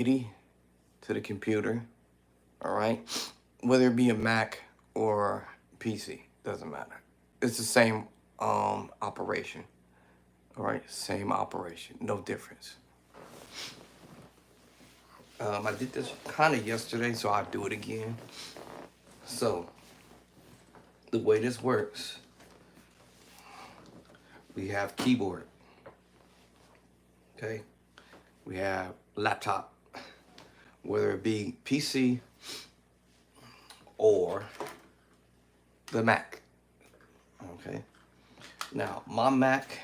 Midi to the computer, all right? Whether it be a Mac or PC, doesn't matter. It's the same operation, all right? Same operation, no difference. I did this kind of yesterday, so I'll do it again. So, the way this works, we have keyboard, okay? We have laptop, whether it be PC or the Mac, okay? Now, my Mac,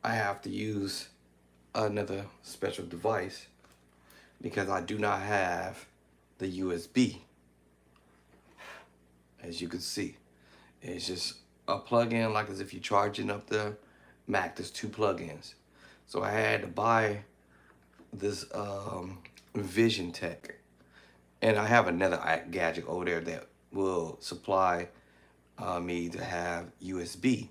I have to use another special device because I do not have the USB. As you can see, it's just a plug-in, like as if you're charging up the Mac. There's two plug-ins, so I had to buy this Vision Tech, and I have another gadget over there that will supply me to have USB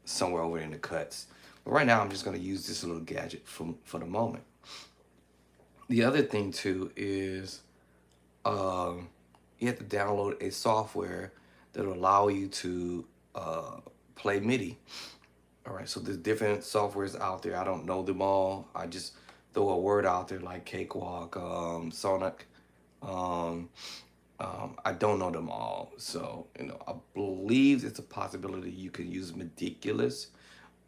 somewhere over in the cuts. But right now, I'm just going to use this little gadget for the moment. The other thing too is you have to download a software that will allow you to play MIDI. All right, so there's different softwares out there. I don't know them all. I just throw a word out there like Cakewalk, Sonic. Um, I don't know them all. So, I believe it's a possibility you can use Meticulous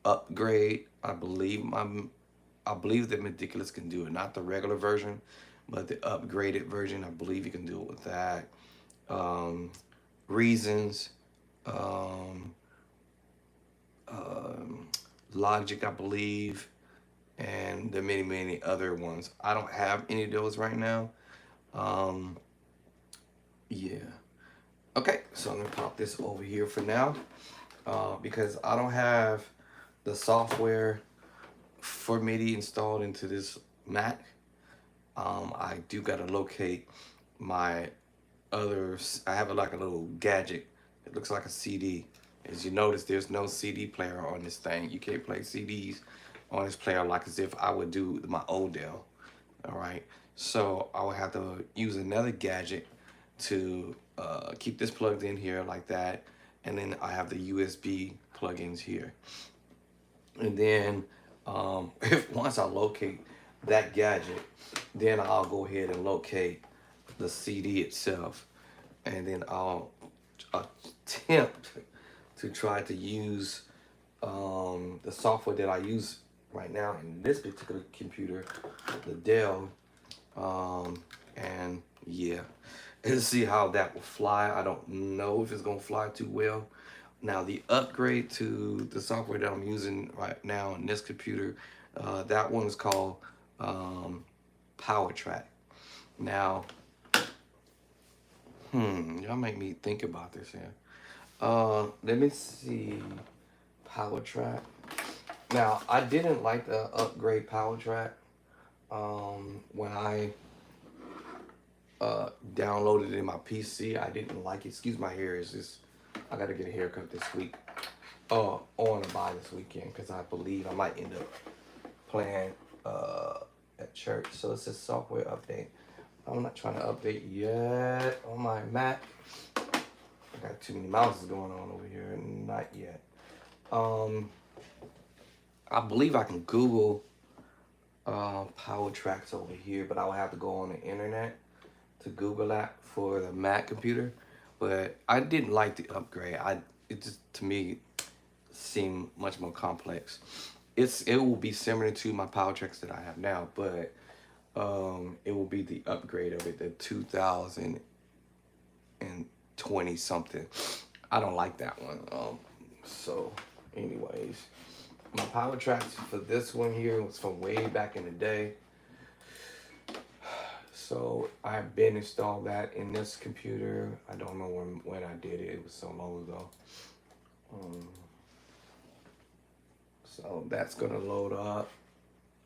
upgrade. I believe that Meticulous can do it, not the regular version, but the upgraded version. I believe you can do it with that. Um, Reasons, um, um, Logic, I believe, and there are many, many other ones. I don't have any of those right now. Um, yeah. Okay, so I'm gonna pop this over here for now because I don't have the software for MIDI installed into this Mac. I do gotta locate my others. I have like a little gadget. It looks like a CD. As you notice, there's no CD player on this thing. You can't play CDs on this player like as if I would do my Odell. All right. So I would have to use another gadget to keep this plugged in here like that. And then I have the USB plugins here. And then if once I locate that gadget, then I'll go ahead and locate the CD itself, and then I'll attempt to try to use the software that I use right now in this particular computer, the Dell, and yeah, and see how that will fly. I don't know if it's gonna fly too well. Now the upgrade to the software that I'm using right now in this computer, that one is called Power Track. Now, y'all make me think about this here. Let me see. Power Track. Now, I didn't like the upgrade Power Track when I downloaded it in my PC. I didn't like it. Excuse my hair. It's just, I got to get a haircut this week. On a buy this weekend because I believe I might end up playing at church. So it's a software update. I'm not trying to update yet on my Mac. I got too many mouses going on over here. Not yet. I believe I can Google power tracks over here, but I would have to go on the internet to Google that for the Mac computer. But I didn't like the upgrade. It just, to me, seemed much more complex. It will be similar to my power tracks that I have now, but it will be the upgrade of it, the 2020 something. I don't like that one. So anyways, my power tracks for this one here was from way back in the day. So I've been installed that in this computer. I don't know when I did it. It was so long ago. So that's gonna load up.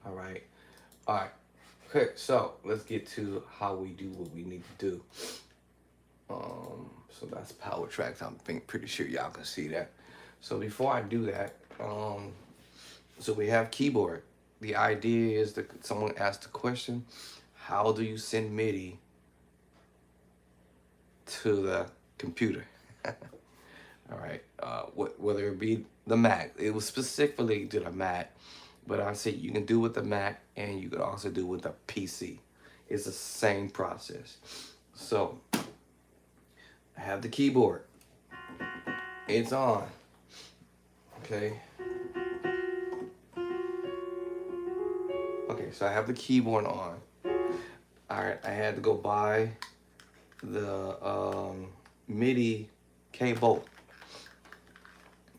All right. All right. Okay, so let's get to how we do what we need to do. So that's power tracks. I'm pretty sure y'all can see that. So before I do that, so we have keyboard. The idea is that someone asked the question, how do you send MIDI to the computer? All right, whether it be the Mac, it was specifically to the Mac, but I said you can do with the Mac and you could also do with the PC. It's the same process. So I have the keyboard. It's on. Okay. Okay, so I have the keyboard on. All right, I had to go buy the MIDI cable.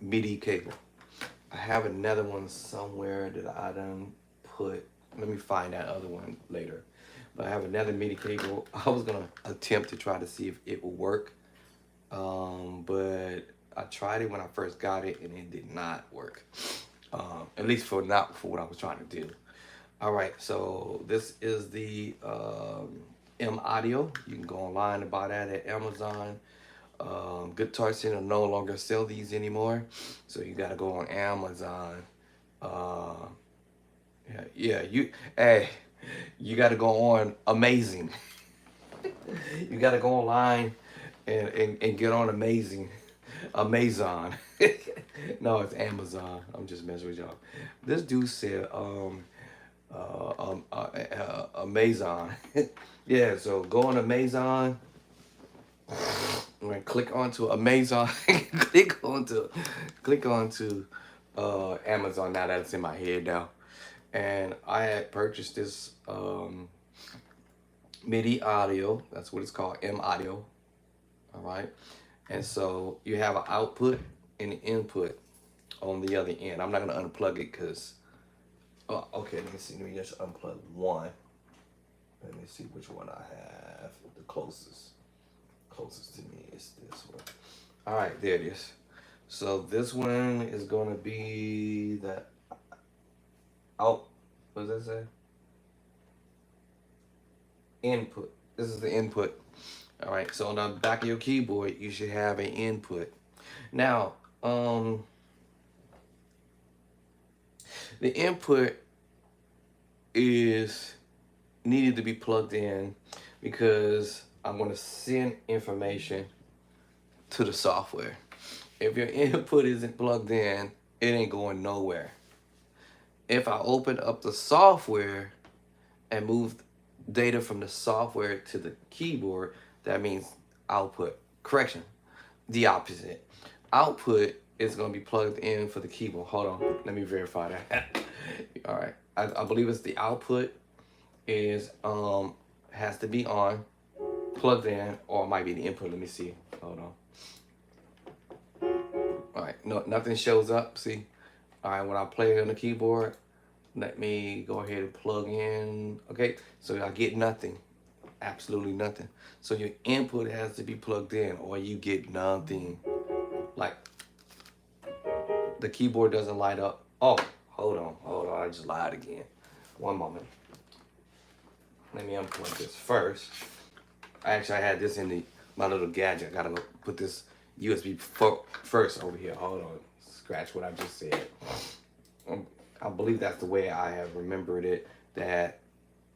MIDI cable. I have another one somewhere that I done put. Let me find that other one later. But I have another MIDI cable. I was gonna attempt to try to see if it would work, but I tried it when I first got it and it did not work. At least not for what I was trying to do. All right, so this is the M Audio. You can go online and buy that at Amazon. Guitar Center no longer sell these anymore, so you got to go on Amazon. Hey, you got to go on Amazing. You got to go online and get on Amazon. No, it's Amazon. I'm just messing with y'all. This dude said Amazon. Yeah, so go on Amazon. I'm gonna click onto Amazon. click onto Amazon. Now that it's in my head now, and I had purchased this MIDI audio. That's what it's called, M Audio. All right, and so you have an output and an input on the other end. I'm not gonna unplug it because. Oh, okay. Let me see. Let me just unplug one. Let me see which one I have. The closest to me is this one. All right, there it is. So this one is gonna be the out. What does that say? Input. This is the input. All right. So on the back of your keyboard, you should have an input. Now, the input is needed to be plugged in because I'm going to send information to the software. If your input isn't plugged in, it ain't going nowhere. If I open up the software and move data from the software to the keyboard, that means output. Correction, the opposite. Output is going to be plugged in for the keyboard. Hold on, let me verify that. All right, I believe it's the output is has to be on, plugged in, or it might be the input. Let me see. Hold on. All right, no, nothing shows up. See. All right, when I play it on the keyboard, let me go ahead and plug in. Okay, so I get nothing, absolutely nothing. So your input has to be plugged in, or you get nothing. Like the keyboard doesn't light up. Oh, hold on, I just lied again. One moment. Let me unplug this first. Actually, I had this in my little gadget. I gotta go put this USB first over here. Hold on. Scratch what I just said. I believe that's the way I have remembered it. That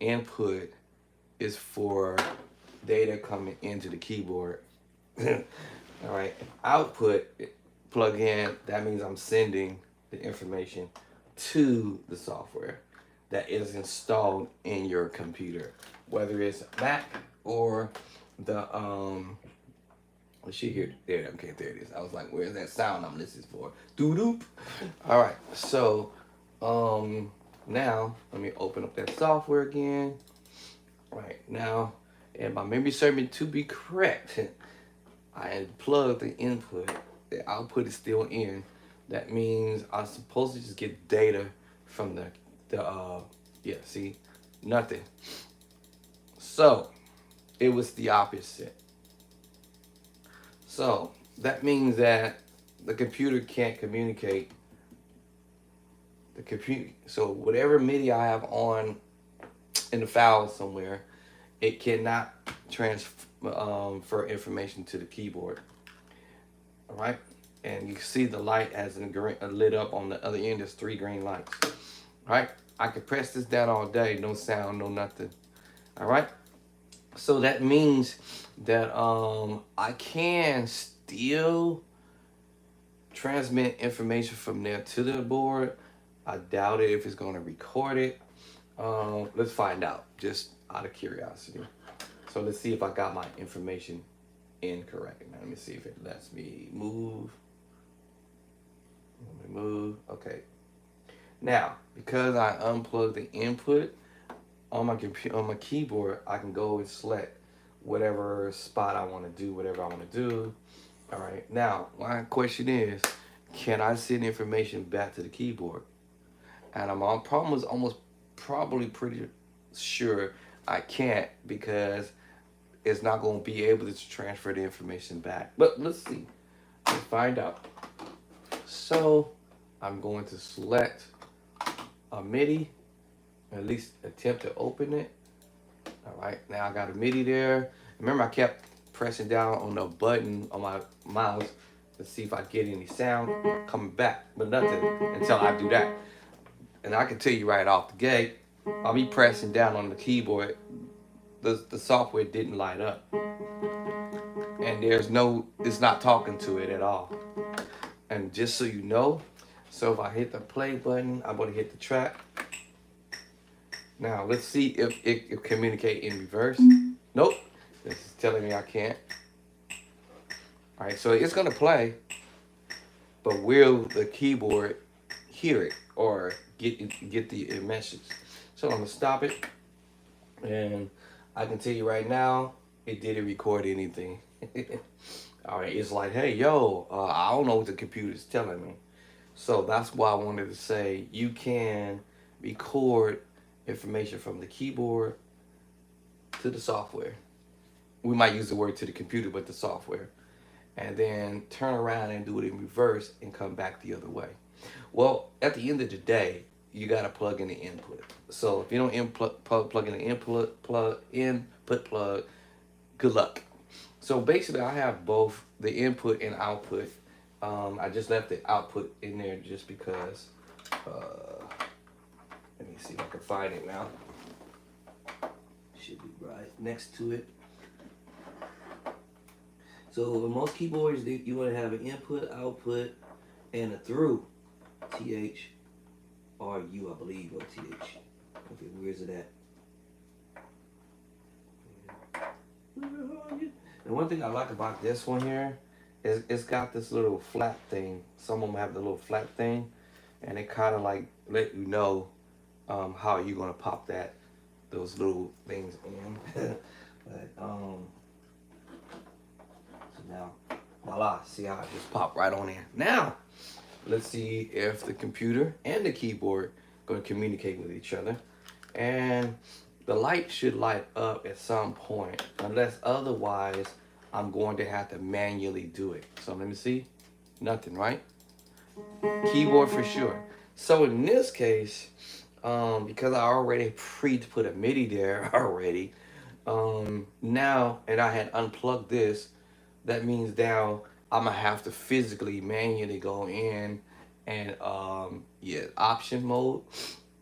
input is for data coming into the keyboard. All right. Output, plug in. That means I'm sending the information to the software that is installed in your computer, whether it's Mac or the let's see here. There, okay, there it is. I was like, where's that sound I'm listening for? Doo doop. All right, so now let me open up that software again. Right now, and my memory served me to be correct. I unplugged the input. The output is still in. That means I'm supposed to just get data from the yeah, see, nothing. So it was the opposite. So that means that the computer can't communicate. The computer, so whatever MIDI I have on in the file somewhere, it cannot transfer information to the keyboard. All right, and you can see the light has lit up on the other end. There's 3 green lights. All right, I could press this down all day, no sound, no nothing. All right. So that means that I can still transmit information from there to the board. I doubt it if it's going to record it. Let's find out, just out of curiosity. So let's see if I got my information incorrect. Now let me see if it lets me move. Let me move. Okay. Now, because I unplugged the input on my computer, on my keyboard, I can go and select whatever spot I want to do, whatever I want to do. All right. Now, my question is, can I send information back to the keyboard? And I'm on problem was almost probably pretty sure I can't because it's not going to be able to transfer the information back. But let's see. Let's find out. So I'm going to select a MIDI, at least attempt to open it. All right, now I got a MIDI there. Remember, I kept pressing down on the button on my mouse to see if I get any sound coming back, but nothing until I do that. And I can tell you right off the gate, I'll be pressing down on the keyboard. The software didn't light up, and it's not talking to it at all. And just so you know, so if I hit the play button, I'm going to hit the track. Now let's see if it can communicate in reverse. Nope, this is telling me I can't. All right, so it's gonna play, but will the keyboard hear it or get the message? So I'm gonna stop it, and I can tell you right now, it didn't record anything. All right, it's like, hey, yo, I don't know what the computer's telling me. So that's why I wanted to say you can record information from the keyboard to the software. We might use the word to the computer, but the software. And then turn around and do it in reverse and come back the other way. Well, at the end of the day, you got to plug in the input. So if you don't plug in the input plug, good luck. So basically, I have both the input and output. I just left the output in there just because. Let me see if I can find it now. Should be right next to it. So in most keyboards, you want to have an input, output, and a through. TH or U, I believe, or TH. Okay, where's it at? And one thing I like about this one here is it's got this little flat thing. Some of them have the little flat thing, and it kind of like let you know how you're gonna pop those little things in. But so now, voila! See how it just popped right on in. Now, let's see if the computer and the keyboard going to communicate with each other, and the light should light up at some point, unless otherwise I'm going to have to manually do it. So let me see. Nothing, right? Keyboard for sure. So in this case, because I already put a MIDI there already, now, and I had unplugged this, that means now I'm gonna have to physically manually go in and option mode,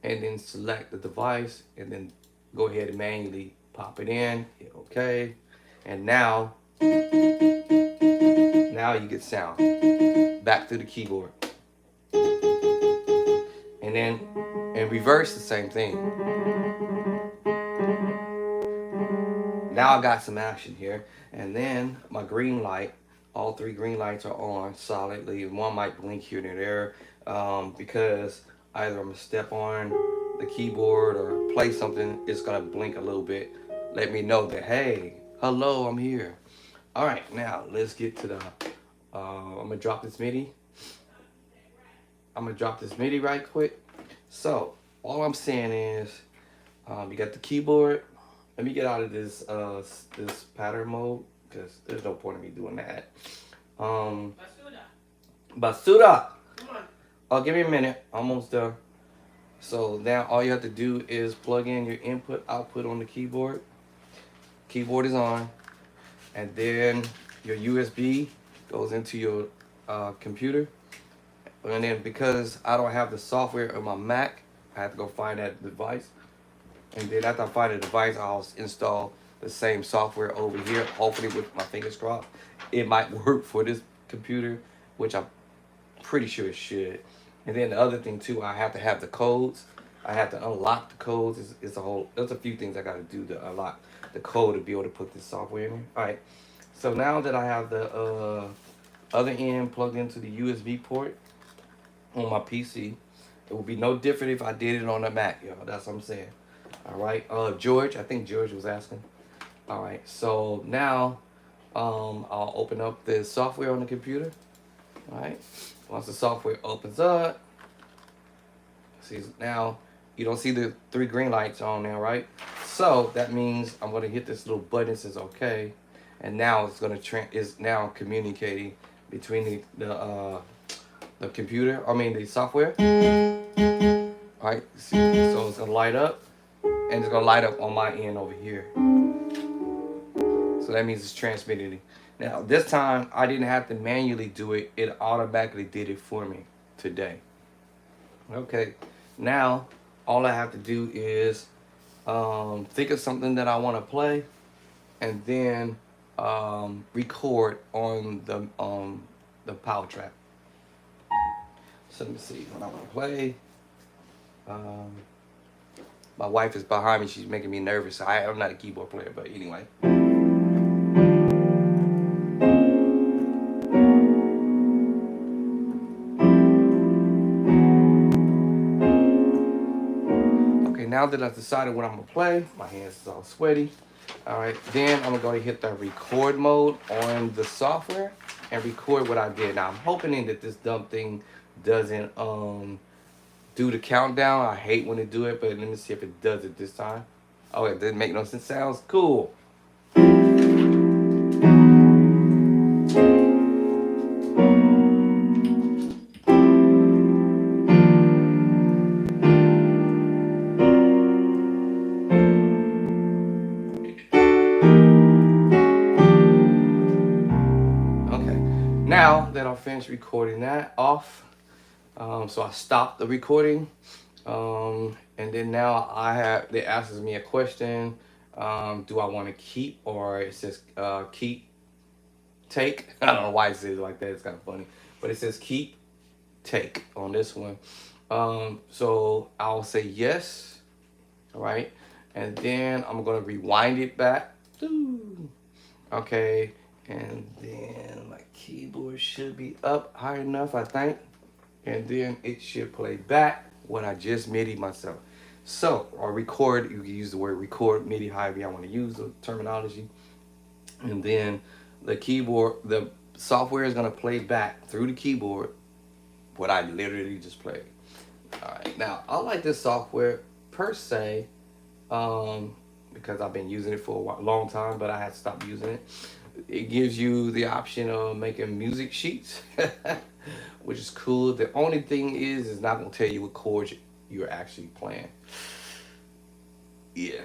and then select the device, and then go ahead and manually pop it in, hit OK, and now you get sound back to the keyboard, and then in reverse the same thing. Now I got some action here, and then my green light, all three green lights are on solidly. One might blink here and there because either I'm gonna step on the keyboard or play something, it's gonna blink a little bit, let me know that, hey, hello, I'm here. All right, now let's get to the, I'm gonna drop this MIDI. Right quick. So all I'm saying is, you got the keyboard. Let me get out of this this pattern mode because there's no point in me doing that. Basuda. Come on. Oh, give me a minute. Almost done. So now all you have to do is plug in your input, output on the keyboard. Keyboard is on, and then your USB goes into your computer. And then because I don't have the software on my Mac, I have to go find that device. And then after I find a device, I'll install the same software over here. Hopefully, with my fingers crossed, it might work for this computer, which I'm pretty sure it should. And then the other thing too, I have to have the codes. I have to unlock the codes. It's a whole. There's a few things I got to do to unlock the code to be able to put this software in. All right. So now that I have the other end plugged into the USB port on my PC, it would be no different if I did it on a Mac, y'all. That's what I'm saying. All right. George, I think George was asking. All right. So now, I'll open up the software on the computer. All right. Once the software opens up, see now you don't see the 3 green lights on there, right? So that means I'm gonna hit this little button that says OK, and now it's gonna is now communicating between the computer. I mean the software. All right. See, so it's gonna light up, and it's gonna light up on my end over here. So that means it's transmitting. Now this time I didn't have to manually do it; it automatically did it for me today. Okay, now all I have to do is think of something that I want to play, and then record on the power track. So let me see what I want to play. My wife is behind me; she's making me nervous. I'm not a keyboard player, but anyway. Now that I've decided what I'm gonna play, my hands is all sweaty. All right, then I'm gonna hit the record mode on the software and record what I did. Now I'm hoping that this dumb thing doesn't do the countdown. I hate when it do it, but let me see if it does it this time. Oh, it didn't make no sense. Sounds cool. Now that I've finished recording that off, so I stopped the recording, and then now they asks me a question. Do I want to keep, or it says keep, take? I don't know why it says it like that. It's kind of funny, but it says keep, take on this one. So I'll say yes, all right, and then I'm gonna rewind it back. Okay. And then my keyboard should be up high enough, I think. And then it should play back what I just MIDI myself. So, or record, you can use the word record, MIDI, however you want to use the terminology. And then the keyboard, the software is going to play back through the keyboard what I literally just played. All right, now I like this software per se because I've been using it for a long time, but I had to stop using it. It gives you the option of making music sheets, which is cool. The only thing is it's not going to tell you what chords you're actually playing. Yeah,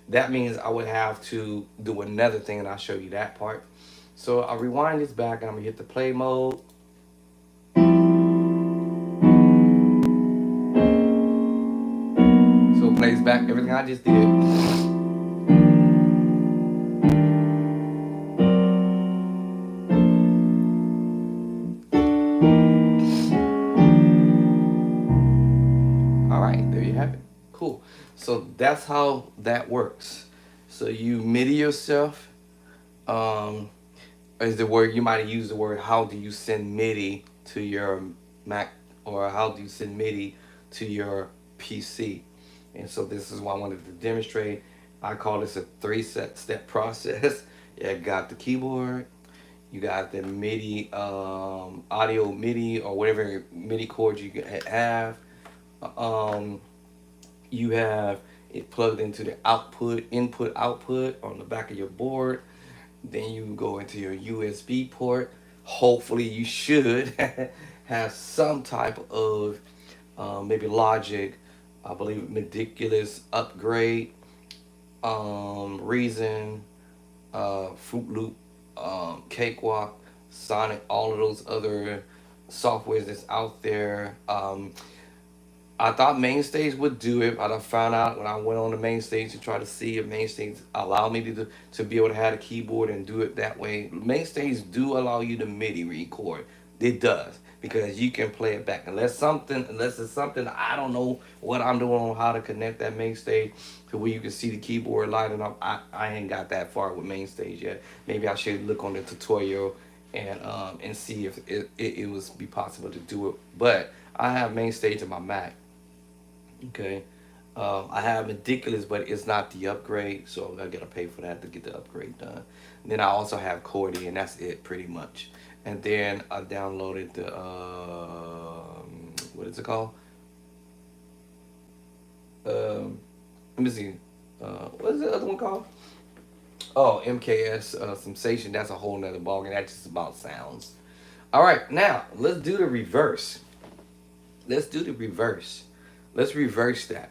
that means I would have to do another thing, and I'll show you that part. So I'll rewind this back, and I'm going to hit the play mode. So it plays back everything I just did. Cool. So that's how that works. So you MIDI yourself. Is the word you might use the word how do you send MIDI to your Mac, or how do you send MIDI to your PC? And so this is what I wanted to demonstrate. I call this a 3-step process. You got the keyboard, you got the MIDI, audio MIDI, or whatever MIDI chords you have. You have it plugged into the input output on the back of your board. Then you go into your USB port. Hopefully you should have some type of maybe Logic, I believe Meticulous, Upgrade, Reason, Fruit Loop, Cakewalk, Sonic, all of those other softwares that's out there. I thought main stage would do it, but I found out when I went on the main stage to try to see if main stage allow me to be able to have a keyboard and do it that way. Main stage do allow you to MIDI record. It does because you can play it back unless it's something I don't know what I'm doing on how to connect that main stage to where you can see the keyboard lighting up. I ain't got that far with main stage yet. Maybe I should look on the tutorial and see if it was be possible to do it. But I have main stage in my Mac. Okay. I have Ridiculous, but it's not the upgrade, so I gotta pay for that to get the upgrade done. And then I also have Cordy, and that's it pretty much. And then I downloaded the what is it called? Let me see. What is the other one called? Oh, MKS Sensation. That's a whole nother ballgame. That's just about sounds. All right, now let's do the reverse. Let's do the reverse. Let's reverse that.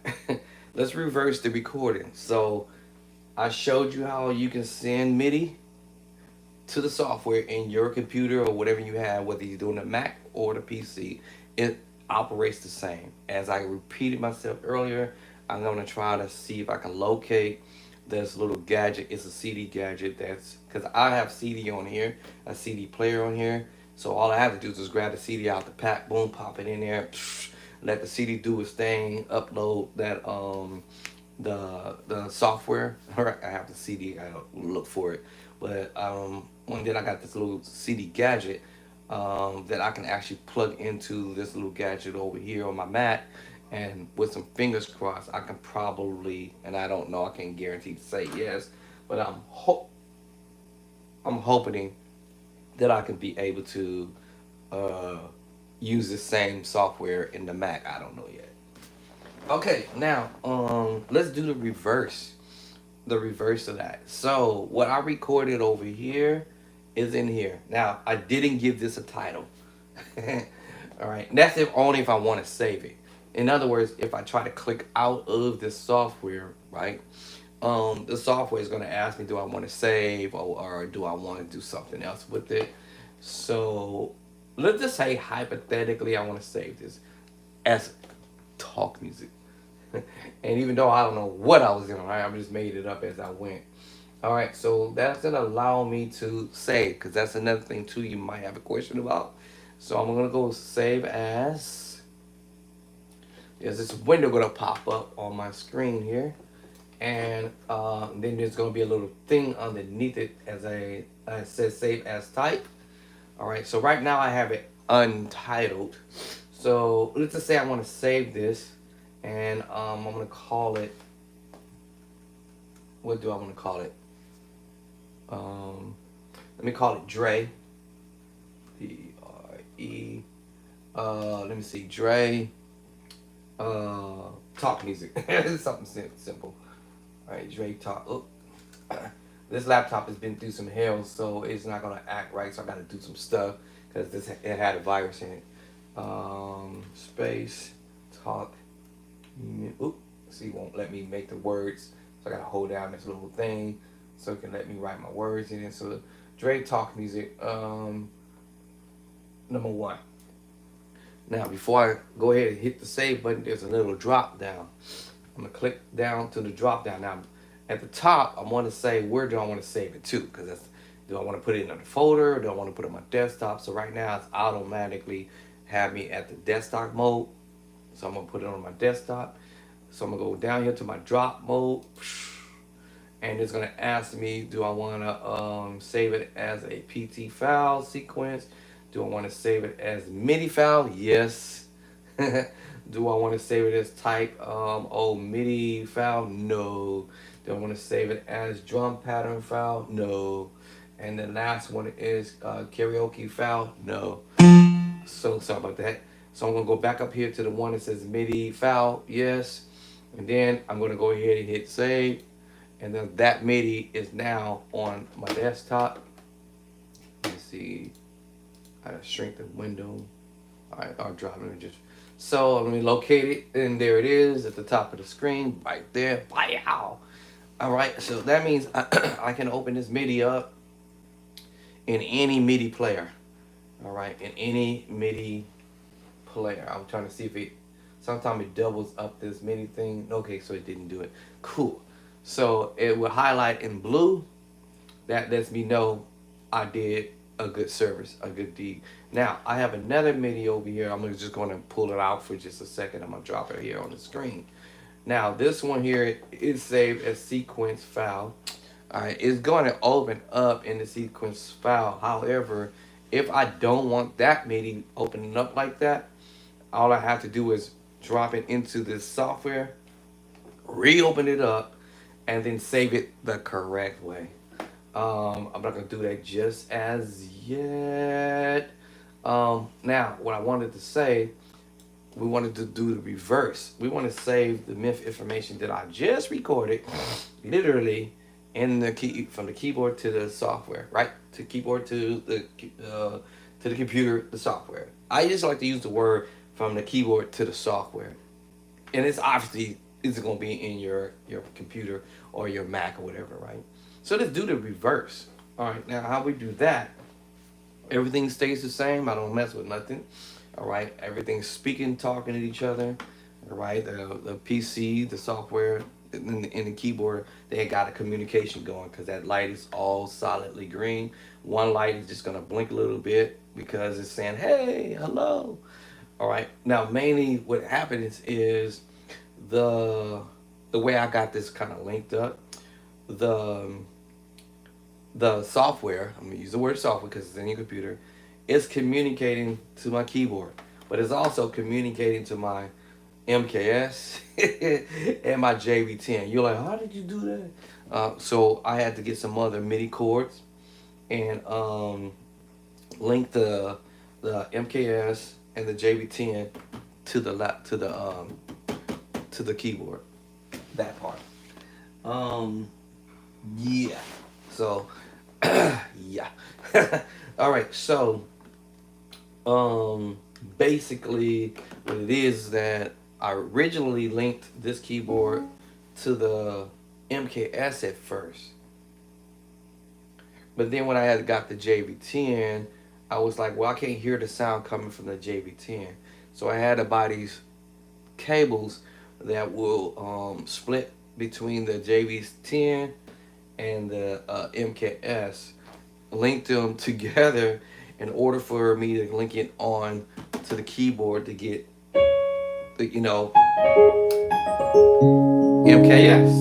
Let's reverse the recording. So I showed you how you can send MIDI to the software in your computer or whatever you have, whether you're doing the Mac or the PC. It operates the same. As I repeated myself earlier, I'm going to try to see if I can locate this little gadget. It's a CD gadget that's because I have CD on here, a CD player on here. So all I have to do is just grab the CD out the pack, boom, pop it in there, let the CD do its thing, upload that the software. All right, I have the CD. I look for it, but and then I got this little CD gadget that I can actually plug into this little gadget over here on my Mac, and with some fingers crossed, I can probably, and I don't know, I can't guarantee to say yes, but I'm hoping that I can be able to uh, use the same software in the Mac. I don't know yet. Okay, now let's do the reverse. The reverse of that. So what I recorded over here is in here. Now I didn't give this a title. All right, and that's if only if I want to save it. In other words, if I try to click out of this software, right? The software is going to ask me, do I want to save or do I want to do something else with it? So let's just say hypothetically I want to save this as talk music. And even though I don't know what I was doing, right, I just made it up as I went. All right, so that's gonna allow me to save, because that's another thing too you might have a question about. So I'm gonna go save as. There's this window gonna pop up on my screen here, and then there's gonna be a little thing underneath it as it says save as type. All right, so right now I have it untitled. So let's just say I want to save this, and I'm gonna call it. What do I want to call it? Let me call it Dre. D-R-E. Let me see, Dre. Talk music. Something simple. All right, Dre talk. Oh. This laptop has been through some hell, so it's not gonna act right. So I gotta do some stuff because it had a virus in it. Space talk. Oop. See, it won't let me make the words, so I gotta hold down this little thing so it can let me write my words in it. So Dre talk music. Number 1. Now, before I go ahead and hit the save button, there's a little drop down. I'm gonna click down to the drop down. Now, at the top, I want to say, where do I want to save it to? Because that's, do I want to put it in a folder? Or do I want to put it on my desktop? So right now, it's automatically have me at the desktop mode. So I'm gonna put it on my desktop. So I'm gonna go down here to my drop mode, and it's gonna ask me, do I want to save it as a PT file sequence? Do I want to save it as MIDI file? Yes. Do I want to save it as type MIDI file? No. Do I want to save it as drum pattern file? No. And the last one is karaoke file? No. So sorry about that. So I'm gonna go back up here to the one that says MIDI file, yes. And then I'm gonna go ahead and hit save. And then that MIDI is now on my desktop. Let me see. I gotta shrink the window. Alright, I'll drop it just. So let me locate it, and there it is at the top of the screen, right there. Wow. Alright, so that means I can open this MIDI up in any MIDI player. Alright, in any MIDI player. I'm trying to see if it Sometimes it doubles up this MIDI thing. Okay, so it didn't do it. Cool. So it will highlight in blue. That lets me know I did a good service, a good deed. Now, I have another MIDI over here. I'm just going to pull it out for just a second. I'm going to drop it here on the screen. Now, this one here is saved as sequence file. All right, it's going to open up in the sequence file. However, if I don't want that MIDI opening up like that, all I have to do is drop it into this software, reopen it up, and then save it the correct way. I'm not gonna do that just as yet. Now, what I wanted to say, we wanted to do the reverse. We want to save the MIF information that I just recorded, literally, in the key from the keyboard to the software, right? To keyboard to the computer, the software. I just like to use the word from the keyboard to the software, and it's obviously it's going to be in your computer or your Mac or whatever, right? So let's do the reverse. All right, now how we do that? Everything stays the same. I don't mess with nothing. All right, everything's speaking, talking to each other. All right, the PC, the software, and the keyboard, they got a communication going because that light is all solidly green. One light is just gonna blink a little bit because it's saying, "Hey, hello." All right. Now, mainly what happens is the way I got this kind of linked up, the software, I'm gonna use the word software because it's in your computer, it's communicating to my keyboard, but it's also communicating to my MKS and my JV10. You're like, how did you do that? So I had to get some other MIDI chords and link the MKS and the JV10 to the to the keyboard. That part. Yeah. So yeah. All right. So basically what it is that I originally linked this keyboard to the MKS at first. But then when I had got the JV10, I was like, well, I can't hear the sound coming from the JV10. So I had to buy these cables that will split between the JV10 and the MKS, link them together in order for me to link it on to the keyboard to get the, MKS.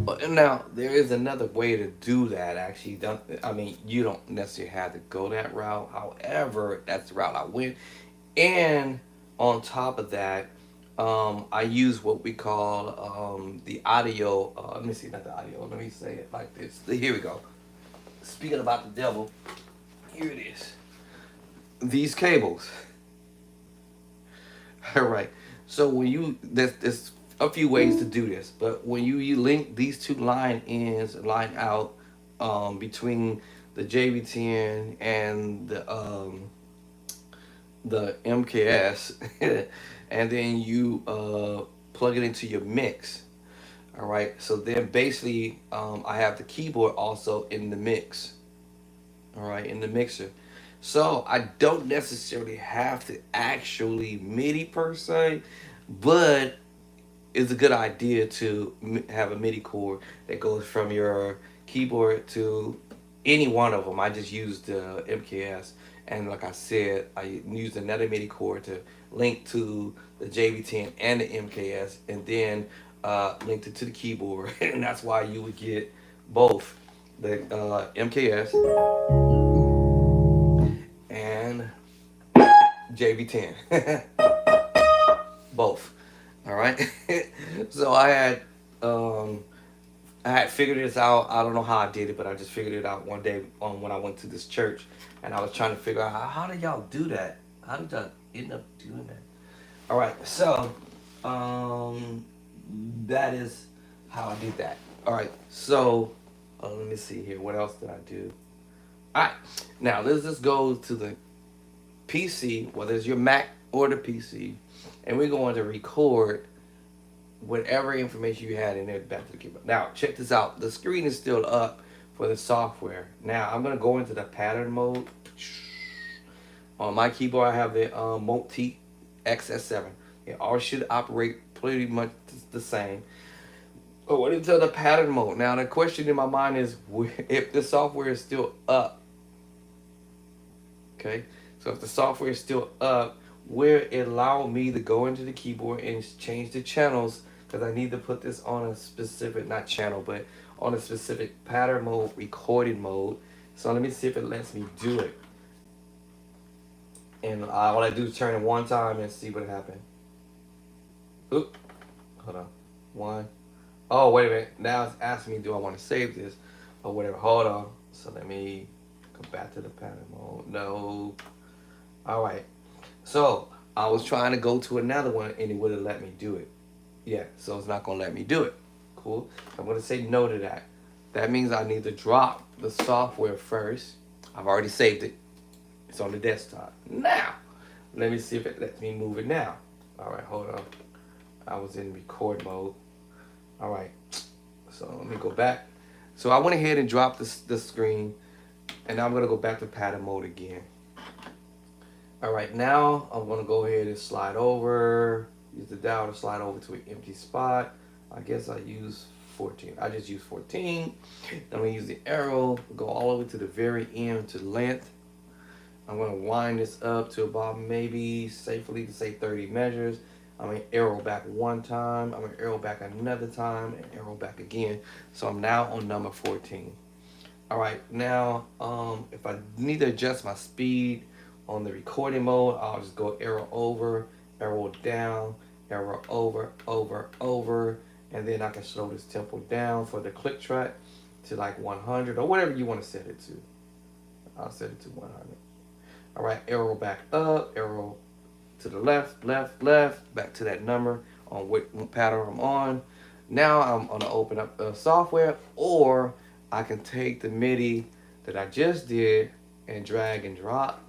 But now there is another way to do that. Actually, I mean, you don't necessarily have to go that route. However, that's the route I went. And on top of that, I use what we call the audio. Let me see, not the audio. Let me say it like this. Here we go. Speaking about the devil, here it is. These cables. All right. So when you there's a few ways to do this, but when you link these two line ins, line out, between the JV10 and the MKS, and then you plug it into your mix. All right. So then basically, I have the keyboard also in the mix. All right, in the mixer. So I don't necessarily have to actually MIDI per se, but it's a good idea to have a MIDI chord that goes from your keyboard to any one of them. I just used the MKS, and like I said, I used another MIDI chord to link to the JV10 and the MKS, and then linked it to the keyboard, and that's why you would get both the MKS and JV10, both. All right. So I had figured this out. I don't know how I did it, but I just figured it out one day when I went to this church, and I was trying to figure out how did y'all do that? How did y'all end up doing that? All right, so that is how I did that. All right, so let me see here. What else did I do? All right, now let's just go to the PC, whether it's your Mac or the PC, and we're going to record whatever information you had in there back to the keyboard. Now, check this out. The screen is still up for the software. Now, I'm going to go into the pattern mode. On my keyboard, I have the Multi XS7. It all should operate pretty much the same. But what into the pattern mode? Now the question in my mind is, if the software is still up, okay? So if the software is still up, will it allow me to go into the keyboard and change the channels? Because I need to put this on a specific, not channel, but on a specific pattern mode, recording mode. So let me see if it lets me do it. And all I do is turn it one time and see what happens. Oop, hold on. One. Oh, wait a minute. Now it's asking me, do I want to save this or whatever. Hold on. So let me go back to the pattern mode. No. All right. So I was trying to go to another one and it wouldn't let me do it. Yeah, so it's not going to let me do it. Cool. I'm going to say no to that. That means I need to drop the software first. I've already saved it. It's on the desktop. Now, let me see if it lets me move it now. All right, hold on. I was in record mode. All right, so let me go back. So I went ahead and dropped the screen, and now I'm gonna go back to pattern mode again. All right, now I'm gonna go ahead and slide over, use the dial to slide over to an empty spot. I guess I use 14. I just use 14. Then I'm gonna use the arrow, go all the way to the very end to length. I'm gonna wind this up to about maybe safely to say 30 measures. I'm gonna arrow back one time, I'm gonna arrow back another time, and arrow back again. So I'm now on number 14. All right, now if I need to adjust my speed on the recording mode, I'll just go arrow over, arrow down, arrow over, over, and then I can slow this tempo down for the click track to like 100 or whatever you want to set it to. I'll set it to 100. All right, arrow back up, arrow to the left, back to that number on what pattern I'm on. Now I'm gonna open up the software, or I can take the MIDI that I just did and drag and drop.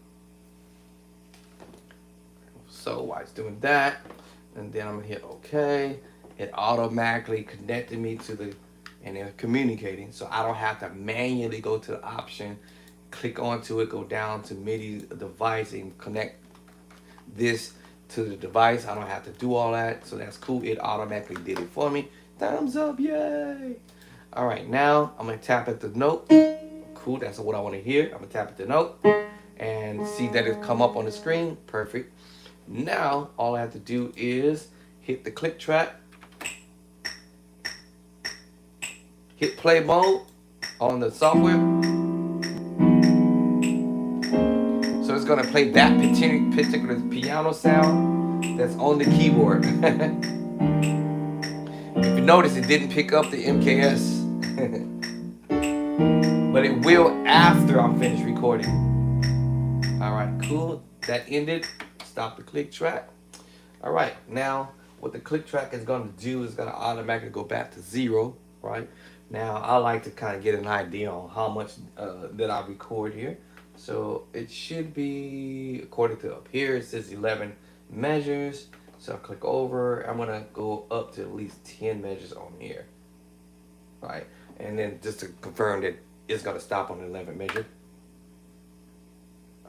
So while it's doing that, and then I'm gonna hit OK. It automatically connected me to the, and they're communicating, so I don't have to manually go to the option, click onto it, go down to MIDI device and connect this to the device. I don't have to do all that, so that's cool. It automatically did it for me. Thumbs up, yay! All right, now I'm gonna tap at the note. Cool, that's what I want to hear. I'm gonna tap at the note and see that it come up on the screen. Perfect. Now all I have to do is hit the click track, hit play mode on the software. So it's gonna play that particular piano sound that's on the keyboard. If you notice, it didn't pick up the MKS, but it will after I'm finished recording. All right, cool. That ended. Stop the click track. All right, now what the click track is gonna do is gonna automatically go back to 0, right? Now I like to kind of get an idea on how much that I record here. So it should be, according to up here, it says 11 measures. So I click over, I'm gonna go up to at least 10 measures on here, right? And then just to confirm that it's gonna stop on 11 measure.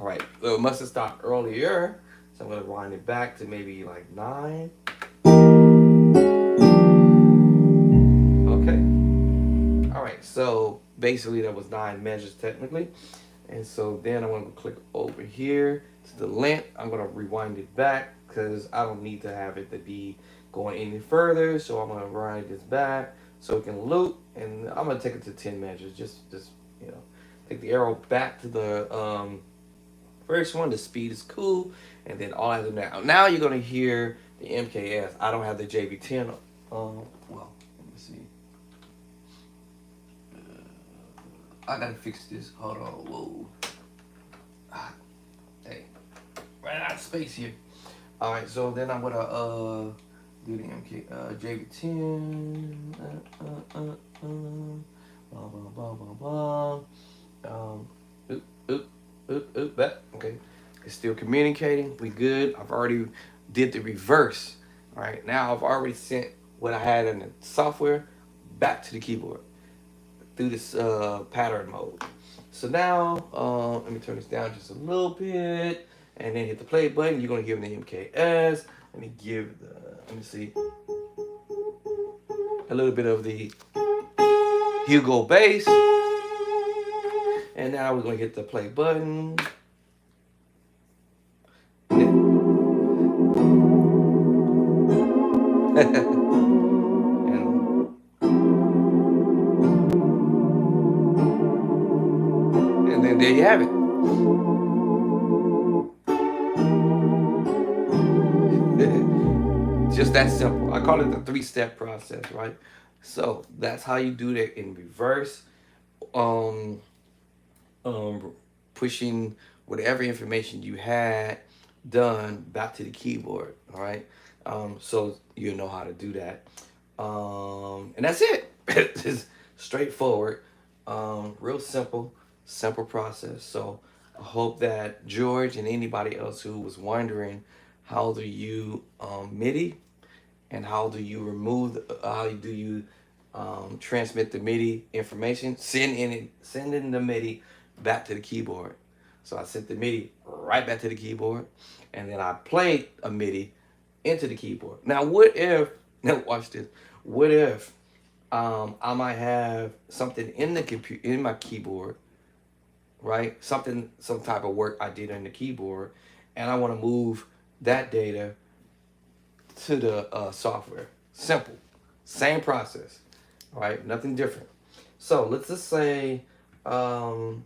All right, so it must have stopped earlier. So I'm gonna wind it back to maybe like 9. Okay. All right, so basically that was 9 measures technically. And so then I'm gonna click over here to the length. I'm gonna rewind it back because I don't need to have it to be going any further. So I'm gonna rewind this back so it can loop, and I'm gonna take it to 10 measures. Just you know, take the arrow back to the first one. The speed is cool, and then all I do now you're gonna hear the MKS. I don't have the JB10. Well, let me see. I gotta fix this. Hold on. Whoa. Hey, ran out of space here. All right, so then I'm gonna do the JB10. That okay. It's still communicating. We good. I've already did the reverse. All right, now I've already sent what I had in the software back to the keyboard through this pattern mode. So now, let me turn this down just a little bit, and then hit the play button. You're gonna give them the MKS. Let me give the, let me see, a little bit of the Hugo bass. And now we're gonna hit the play button. And then there you have it. Just that simple. I call it the 3-step process, right? So that's how you do that in reverse. Um, Pushing whatever information you had done back to the keyboard. All right. So you know how to do that. And that's it. It's straightforward. Real simple process. So I hope that George and anybody else who was wondering how do you MIDI and how do you remove, how do you transmit the MIDI information, sending the MIDI back to the keyboard. So I sent the MIDI right back to the keyboard, and then I played a MIDI into the keyboard. Now, what if, now watch this, what if I might have something in the computer, in my keyboard, right? Something, some type of work I did on the keyboard, and I want to move that data to the software. Simple, same process, right? Nothing different. So let's just say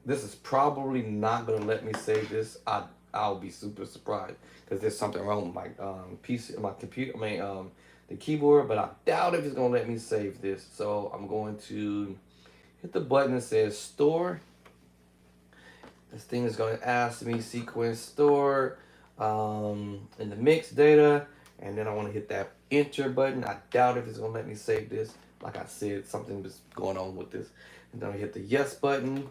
this is probably not gonna let me save this. I'll be super surprised because there's something wrong with my PC, my computer, the keyboard. But I doubt if it's gonna let me save this. So I'm going to hit the button that says store. This thing is going to ask me sequence store in the mix data, and then I want to hit that enter button. I doubt if it's going to let me save this. Like I said, something was going on with this. And then I hit the yes button,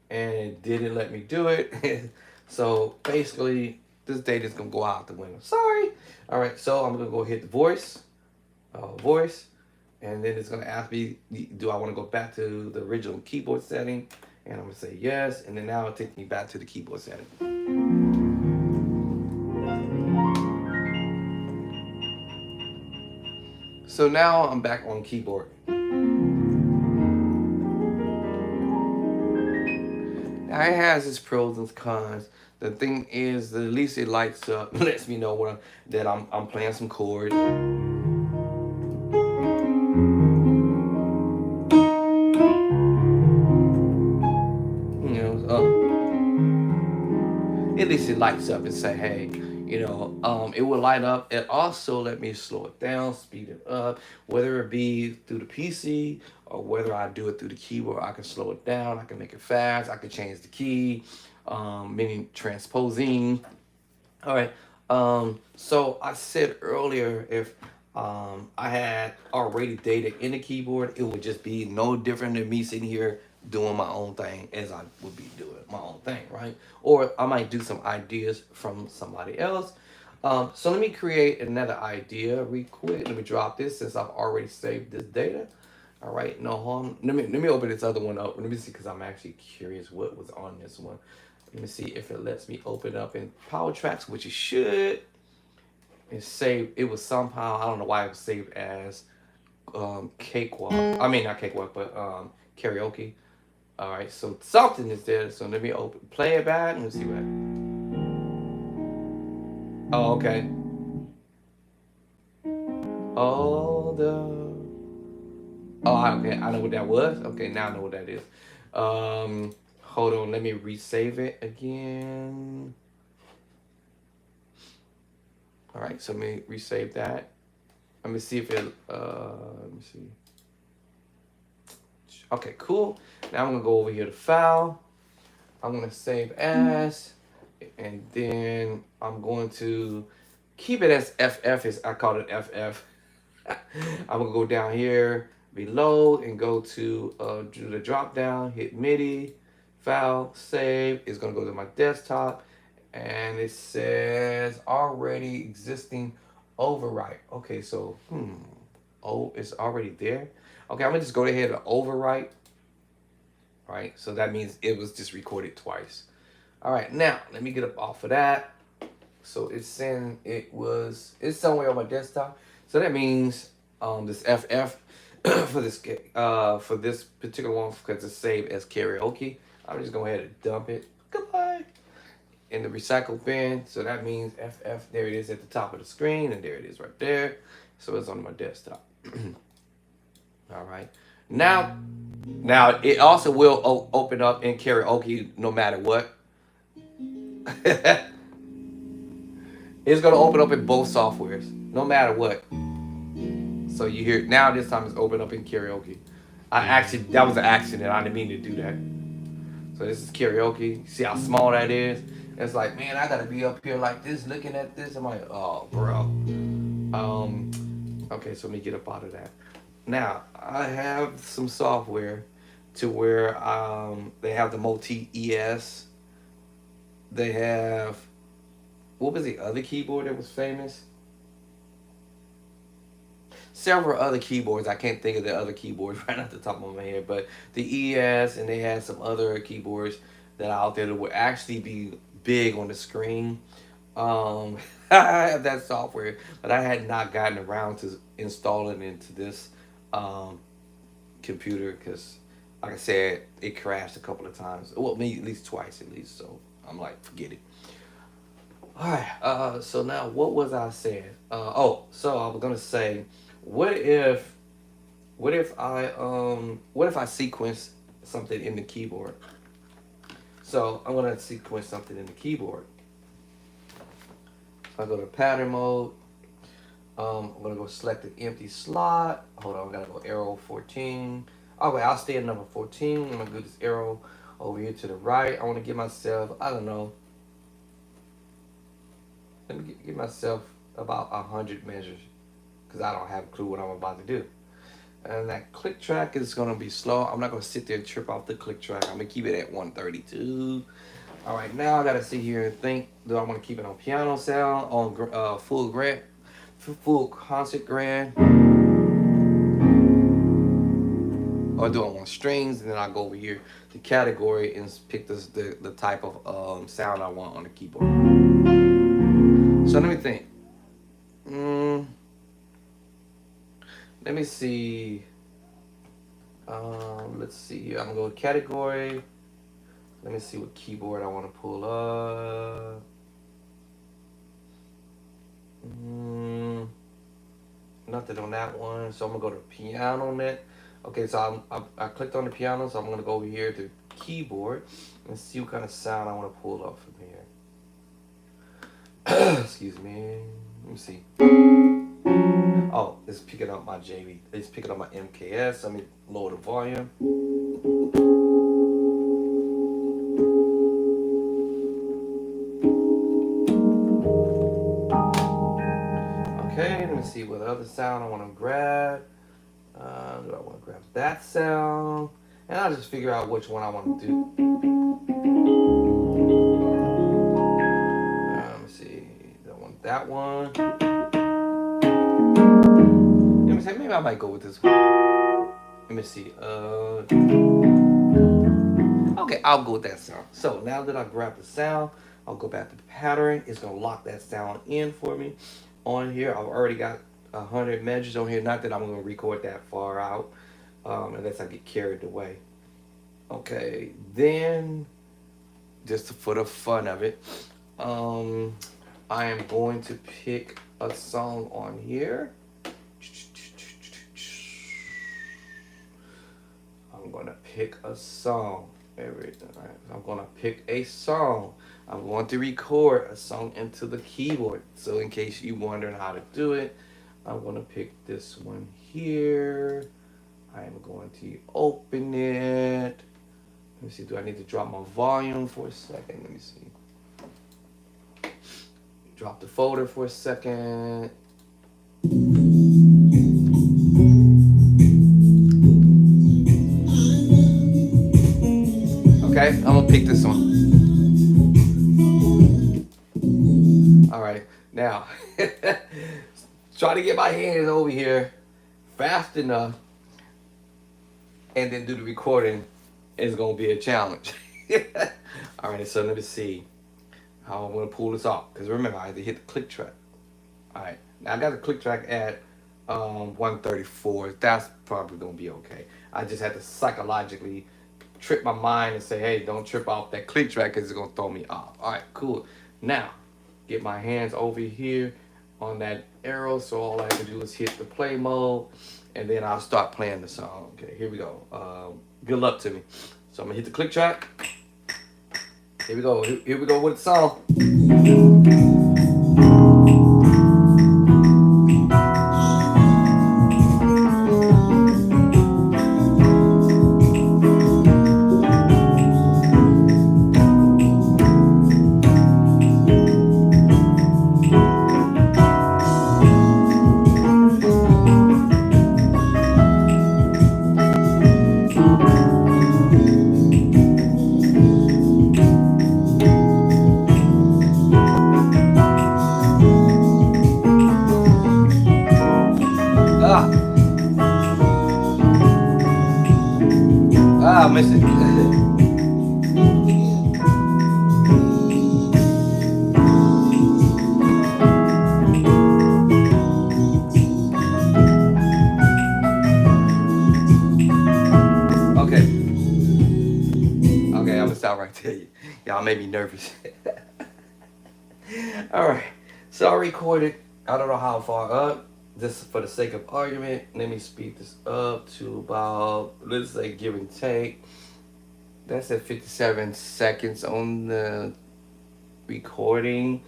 and it didn't let me do it. So basically, this data is going to go out the window. Sorry. All right, so I'm going to go hit the voice, and then it's going to ask me, do I want to go back to the original keyboard setting? And I'm gonna say yes, and then now it'll take me back to the keyboard setting. So now I'm back on keyboard. Now it has its pros and cons. The thing is, at least it lights up, lets me know what I'm playing some chords. You know, at least it lights up and say, hey, it will light up. It also let me slow it down, speed it up, whether it be through the PC or whether I do it through the keyboard. I can slow it down, I can make it fast, I can change the key, meaning transposing. All right. So I said earlier, if I had already data in the keyboard, it would just be no different than me sitting here doing my own thing as I would be doing my own thing, right? Or I might do some ideas from somebody else. So let me create another idea real quick. Let me drop this since I've already saved this data. All right, no harm. Let me open this other one up. Let me see, because I'm actually curious what was on this one. Let me see if it lets me open up in Power Tracks, which it should. It's saved. It was somehow, I don't know why it was saved as Cakewalk. I mean, not Cakewalk, but Karaoke. All right, so something is there. So let me play it back and see what. Oh, okay. Oh, okay. I know what that was. Okay, now I know what that is. Hold on. Let me resave it again. All right, so let me resave that. Let me see if it, let me see. Okay, cool. Now I'm gonna go over here to file. I'm gonna save as, and then I'm going to keep it as FF, I call it FF. I'm gonna go down here below and go to do the drop down, hit MIDI, file, save. It's gonna go to my desktop, and it says already existing overwrite. Okay, so oh, it's already there. Okay, I'm gonna just go ahead and overwrite. Right, so that means it was just recorded twice. All right, now let me get up off of that. So it's saying it's somewhere on my desktop. So that means this FF for this particular one, because it's saved as karaoke. I'm just going to go ahead and dump it. Goodbye. In the recycle bin. So that means FF. There it is at the top of the screen, and there it is right there. So it's on my desktop. All right. Now it also will open up in karaoke no matter what. It's gonna open up in both softwares, no matter what. So you hear now this time it's open up in karaoke. That was an accident. I didn't mean to do that. So this is karaoke. See how small that is? It's like, man, I gotta be up here like this, looking at this. I'm like, oh, bro. Okay, so let me get up out of that. Now I have some software to where they have the Multi ES. They have, what was the other keyboard that was famous? Several other keyboards. I can't think of the other keyboards right off the top of my head, but the ES, and they had some other keyboards that are out there that would actually be big on the screen. I have that software, but I had not gotten around to installing it into this computer because, like I said, it crashed a couple of times. Well, maybe at least twice at least. So I'm like, forget it. All right. So now, what was I saying? So I was gonna say, what if, what if I sequence something in the keyboard? So I'm gonna sequence something in the keyboard. So I go to pattern mode. I'm gonna go select an empty slot. Hold on, I gotta go arrow 14. Okay, I'll stay at number 14. I'm gonna do this arrow over here to the right. I want to give myself, I don't know. Let me give myself about 100 measures because I don't have a clue what I'm about to do. And that click track is gonna be slow. I'm not gonna sit there and trip off the click track. I'm gonna keep it at 132. All right, now I gotta sit here and think. Do I want to keep it on piano sound, on full concert grand, or do I want strings? And then I go over here to category and pick the type of sound I want on the keyboard. So let me think. Let me see. Let's see here. I'm gonna go with category. Let me see what keyboard I want to pull up. Nothing on that one. So I'm gonna go to piano net. Okay, so I clicked on the piano, so I'm gonna go over here to keyboard and see what kind of sound I want to pull up from here. Excuse me. Let me see. Oh, it's picking up my JV. It's picking up my MKS. Let me lower the volume. Okay, let me see what other sound I want to grab. Do I want to grab that sound? And I'll just figure out which one I want to do. Let me see. Do I want that one? Let me see. Maybe I might go with this one. Let me see. Okay, I'll go with that sound. So now that I grab the sound, I'll go back to the pattern. It's gonna lock that sound in for me. On here, I've already got 100 measures on here. Not that I'm gonna record that far out, unless I get carried away. Okay, then just for the fun of it, I am going to pick a song on here. I'm gonna pick a song. Everything. Right? I'm gonna pick a song. I'm going to record a song into the keyboard. So in case you're wondering how to do it, I'm gonna pick this one here. I am going to open it. Let me see. Do I need to drop my volume for a second? Let me see. Drop the folder for a second. Okay, I'm gonna pick this one. All right, now try to get my hands over here fast enough, and then do the recording is gonna be a challenge. All right, so let me see how I'm gonna pull this off. Because remember, I had to hit the click track. All right, now I got the click track at 134. That's probably gonna be okay. I just had to psychologically trip my mind and say, hey, don't trip off that click track because it's gonna throw me off. All right, cool. Now, get my hands over here on that arrow, so all I have to do is hit the play mode, and then I'll start playing the song. Okay, here we go. Good luck to me. So I'm gonna hit the click track. Here we go. Here we go with the song. I missed it. Okay. Okay, I'm gonna stop right there. Y'all made me nervous. All right. So I recorded. I don't know how far up. Just for the sake of argument, let me speed this up to about, let's say, give and take. That's at 57 seconds on the recording.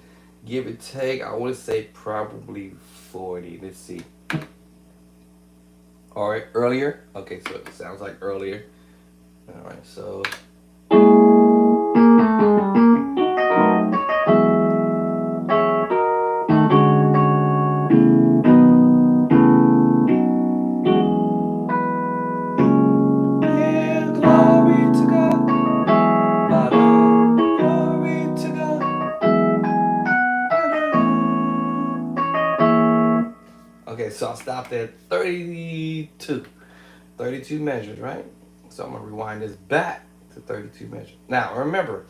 Give and take, I would say probably 40. Let's see. All right, earlier. Okay, so it sounds like earlier. All right, so. Okay, so I stopped at 32. 32 measures, right? So I'm gonna rewind this back to 32 measures. Now remember,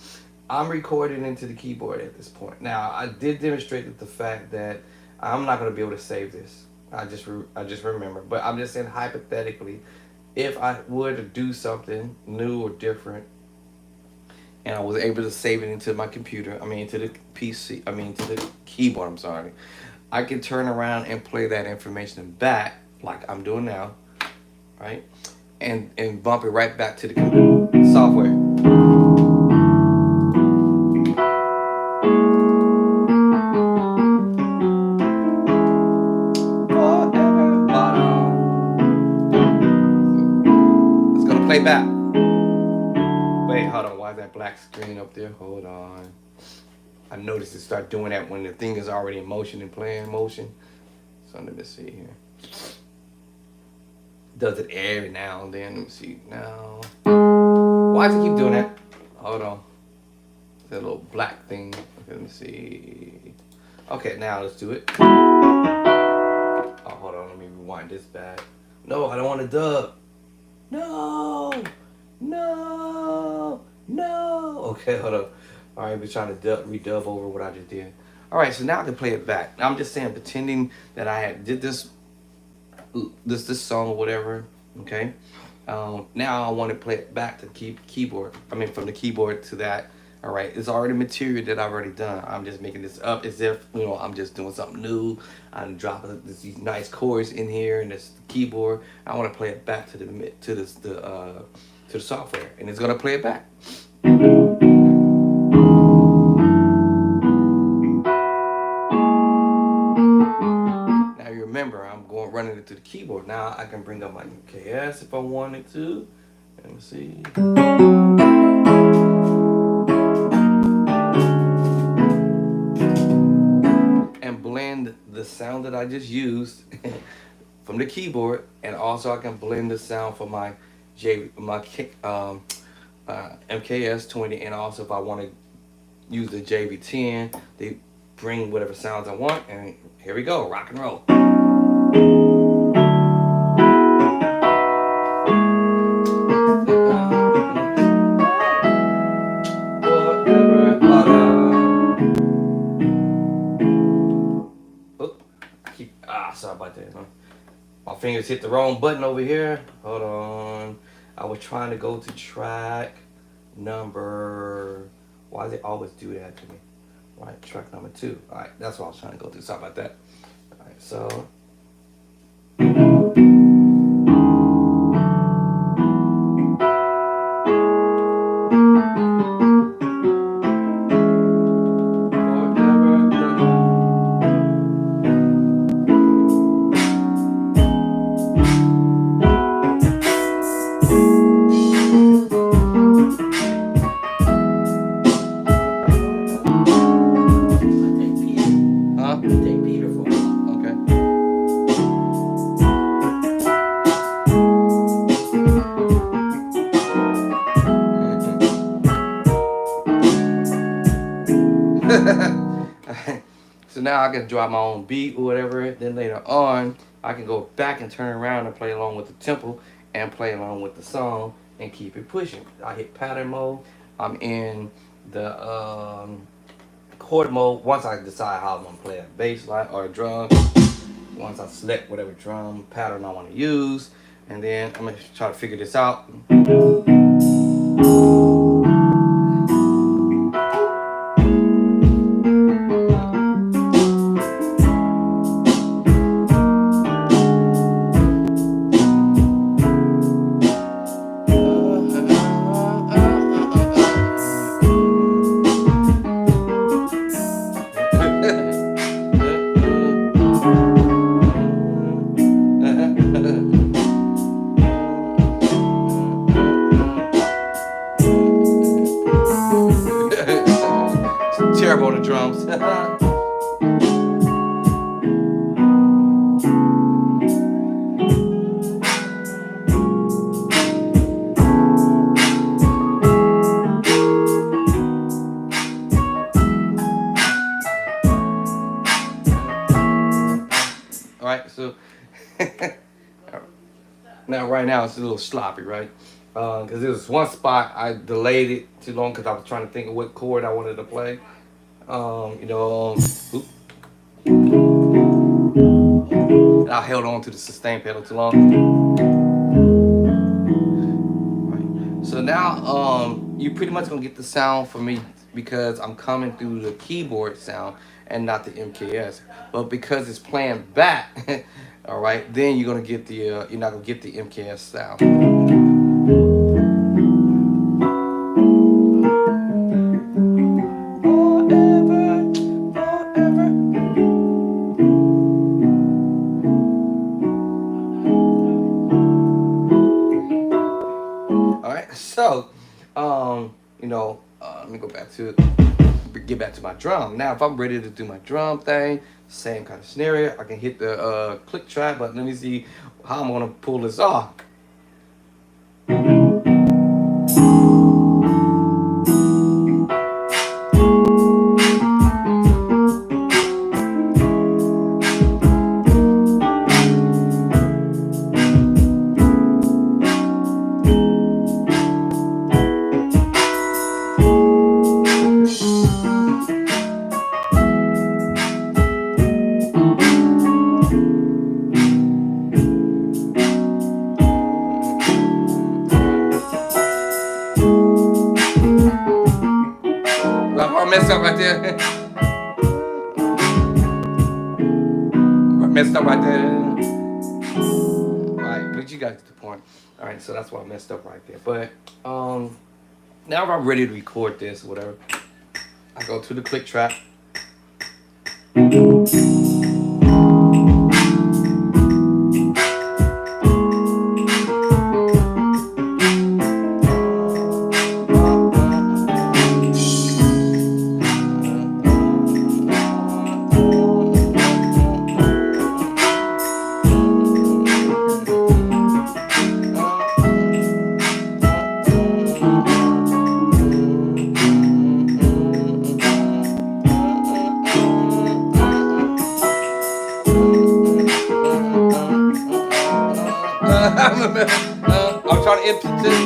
I'm recording into the keyboard at this point. Now I did demonstrate the fact that I'm not gonna be able to save this. I just remember, but I'm just saying hypothetically, if I were to do something new or different, and I was able to save it into my computer, into the PC, to the keyboard, I'm sorry, I can turn around and play that information back like I'm doing now, right? And bump it right back to the software. It's gonna play back. Wait, hold on. Why is that black screen up there? Hold on. I noticed it start doing that when the thing is already in motion and playing in motion. So let me see here. Does it every now and then? Let me see now. Why does it keep doing that? Hold on. That little black thing. Okay, let me see. Okay, now let's do it. Oh, hold on. Let me rewind this back. No, I don't want to dub. No. Okay, hold up. All right, we're trying to redub over what I just did. All right, so now I can play it back. I'm just saying, pretending that I did this song or whatever. Okay. Now I want to play it back to the keyboard. From the keyboard to that. All right, it's already material that I've already done. I'm just making this up as if I'm just doing something new. I'm dropping these nice chords in here and this keyboard. I want to play it back to the software, and it's gonna play it back. Now you remember, I'm running it through the keyboard. Now I can bring up my MKS if I wanted to. Let me see. And blend the sound that I just used from the keyboard, and also I can blend the sound for my MKS 20, and also if I want to use the JV10, they bring whatever sounds I want, and here we go, rock and roll. fingers hit the wrong button over here. Hold on. I was trying to go to track number. Why does it always do that to me? Right, track number 2. All right, that's what I was trying to go through. Sorry about that. All right, so. So now I can draw my own beat or whatever. Then later on, I can go back and turn around and play along with the tempo and play along with the song and keep it pushing. I hit pattern mode. I'm in the chord mode once I decide how I'm gonna play a bass line or a drum. Once I select whatever drum pattern I want to use, and then I'm gonna try to figure this out. Terrible on the drums. All right, so now right now it's a little sloppy, right? Because there was one spot I delayed it too long because I was trying to think of what chord I wanted to play. I held on to the sustain pedal too long. Right. So now you pretty much gonna get the sound from me because I'm coming through the keyboard sound and not the MKS. But because it's playing back, all right, then you're gonna get the you're not gonna get the MKS sound. So, let me go back to get back to my drum. Now, if I'm ready to do my drum thing, same kind of scenario, I can hit the click track, but let me see how I'm gonna pull this off. I messed up right there. I messed up right there. Alright, but you got to the point. Alright, so that's why I messed up right there. But now if I'm ready to record this or whatever, I go to the click track. I'm trying to empty this.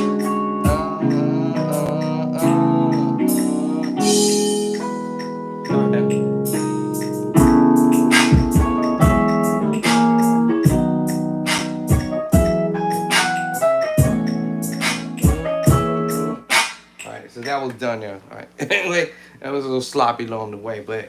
that was done there. All right. Anyway, that was a little sloppy along the way, but.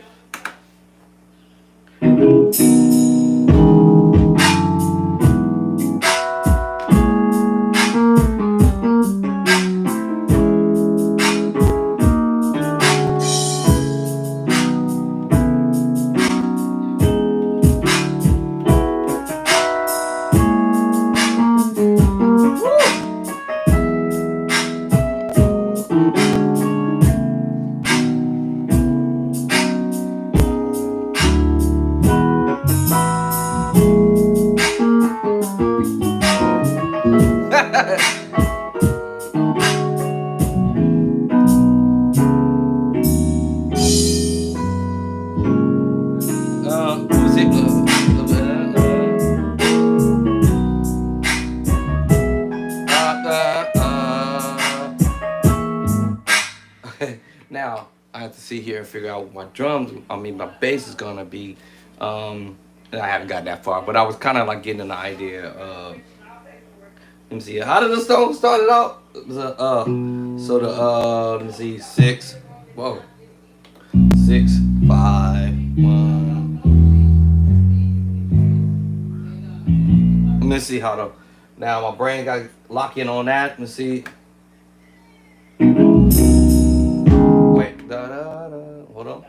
Now I have to sit here and figure out what my drums, my bass is gonna be. And I haven't got that far, but I was kind of like getting an idea of. Let me see. How did the song start it out? It was let me see, 6. Whoa. 6, 5, 1. Let me see how the. Now my brain got lock in on that. Let me see. Wait. Da da da. Hold on.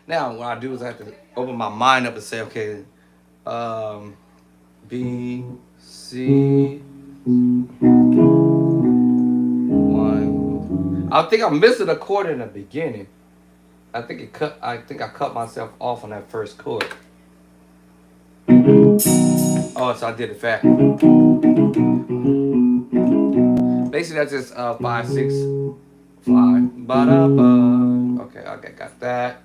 Now what I do is I have to open my mind up and say, okay, B, C, 1. I think I'm missing a chord in the beginning. I think I cut myself off on that first chord. Oh, so I did it fast. Basically, that's just 5, 6, 5. Ba-da-ba. Okay, got that.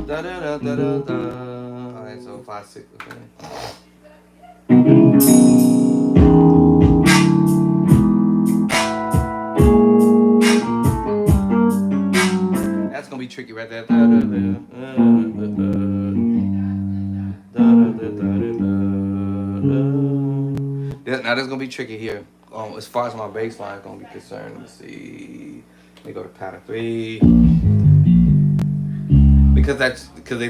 Da-da-da-da-da-da. Alright, so 5, 6. Okay. That's gonna be tricky right there. Now this is gonna be tricky here. As far as my bass line is gonna be concerned, let me see. Let me go to pattern 3. Because they're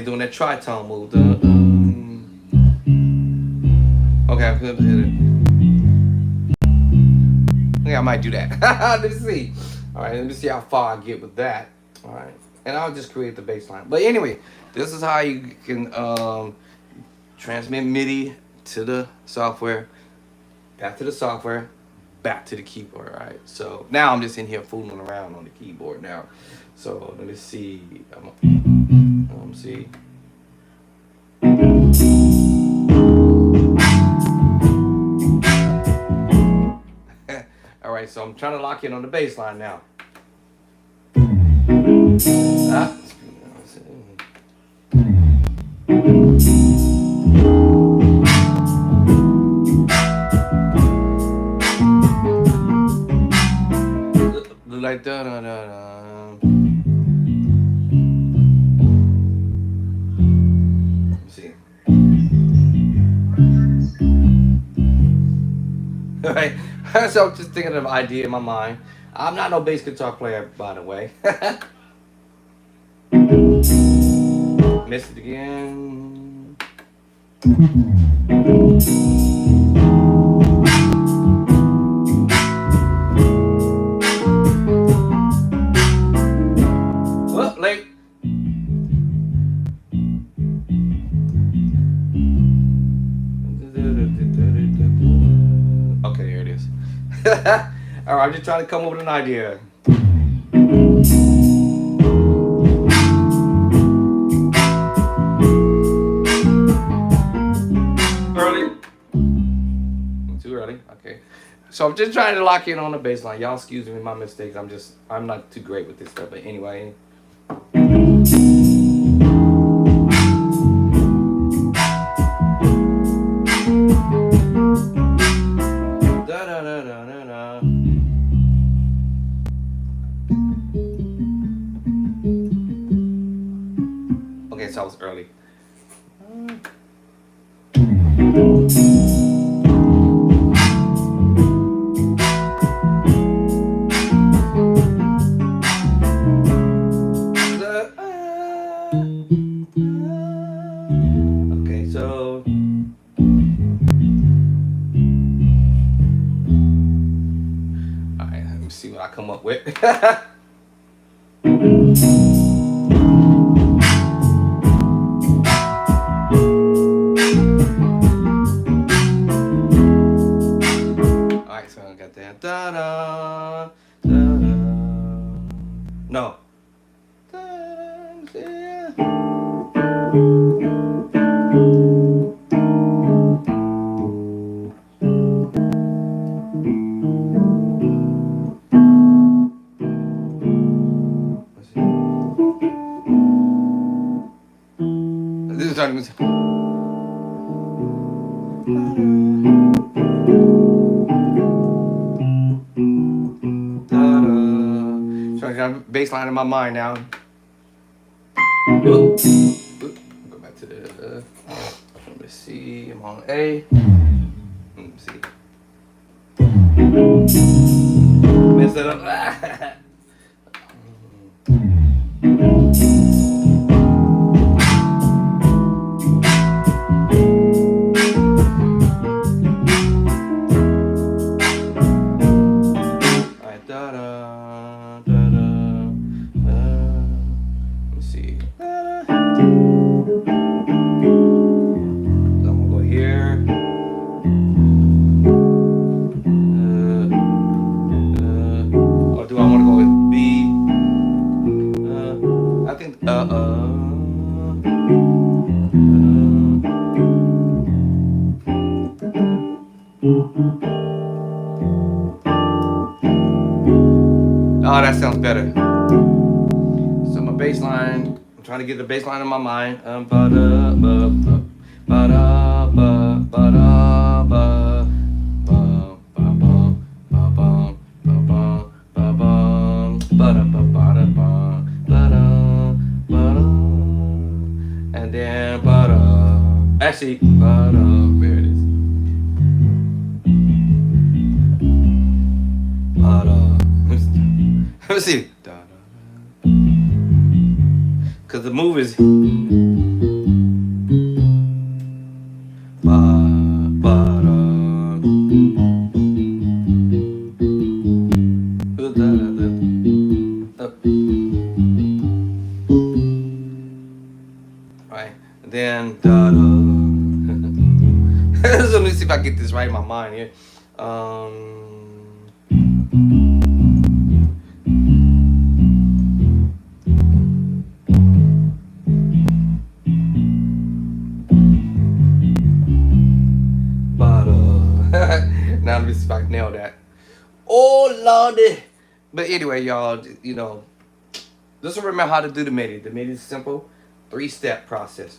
doing that tritone move. Okay, I'm gonna hit it. I think I might do that. Let me see. All right, let me see how far I get with that. All right, and I'll just create the bass line. But anyway, this is how you can transmit MIDI to the software, back to the software, back to the keyboard. All right. So now I'm just in here fooling around on the keyboard now. So let me see. See. All right, so I'm trying to lock in on the bass line now. Like da da da da. Right, so I'm just thinking of an idea in my mind. I'm not no bass guitar player, by the way. Missed it again. Oh, late. Okay, here it is. All right, I'm just trying to come up with an idea. Early? Too early? Okay. So I'm just trying to lock in on the bass line. Y'all excuse me, my mistakes. I'm not too great with this stuff, but anyway. Da da da da da da. come up with. Alright, so I got that. Da da da da. No. Da, yeah. This is starting to. So I got a bass line in my mind now. Go back to the. Let me see. I'm on A. Let me see. Mess it up. Oh, that sounds better. So my bass line, I'm trying to get the bass line in my mind. And then actually where it is. Let's see. Cause the move is right. Then so let me see if I get this right in my mind here. Now let me see if I can nail that. Oh lordy! But anyway, y'all, you know, just remember how to do the MIDI. The MIDI is simple, 3-step process.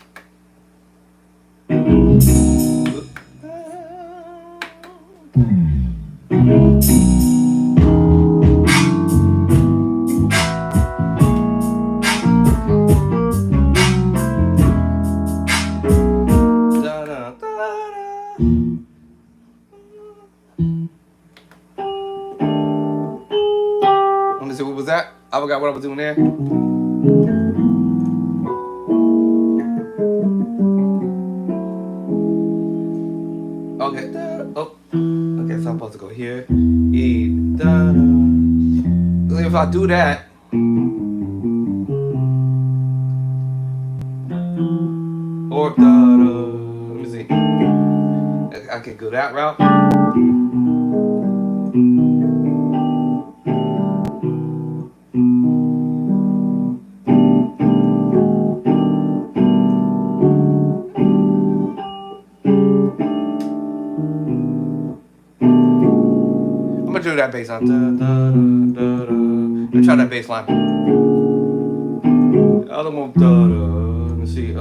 Let me see, what was that? I forgot what I was doing there. Okay. Oh. Okay, so I'm supposed to go here. E. Da, da. If I do that. Or da, da. Let me see. I can go that route. I'm gonna do that bass line. Da, da, da, da. Let's try that bass line. The other one. Da, da. Let me see.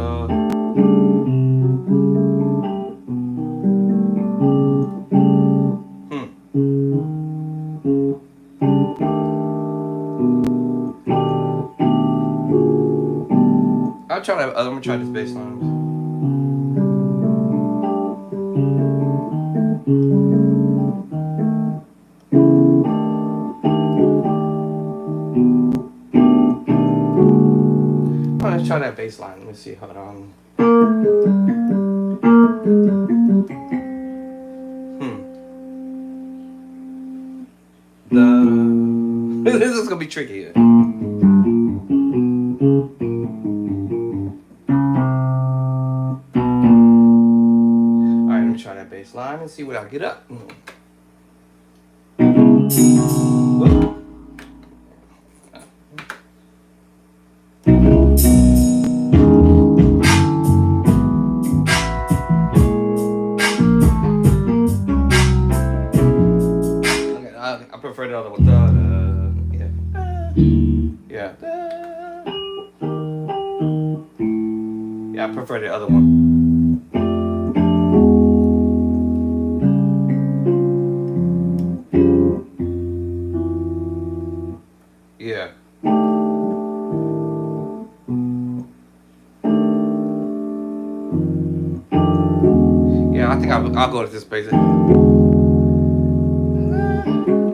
I'm gonna try this bass line. Oh, let's try that bass line. Let me see. Hold on. Da, da. This is gonna be tricky. All right, let me try that bass line and see what I get up. Whoa. Okay, I prefer the other one. Yeah. Yeah, I prefer the other one. Yeah. Yeah, I think I'll go to this bass.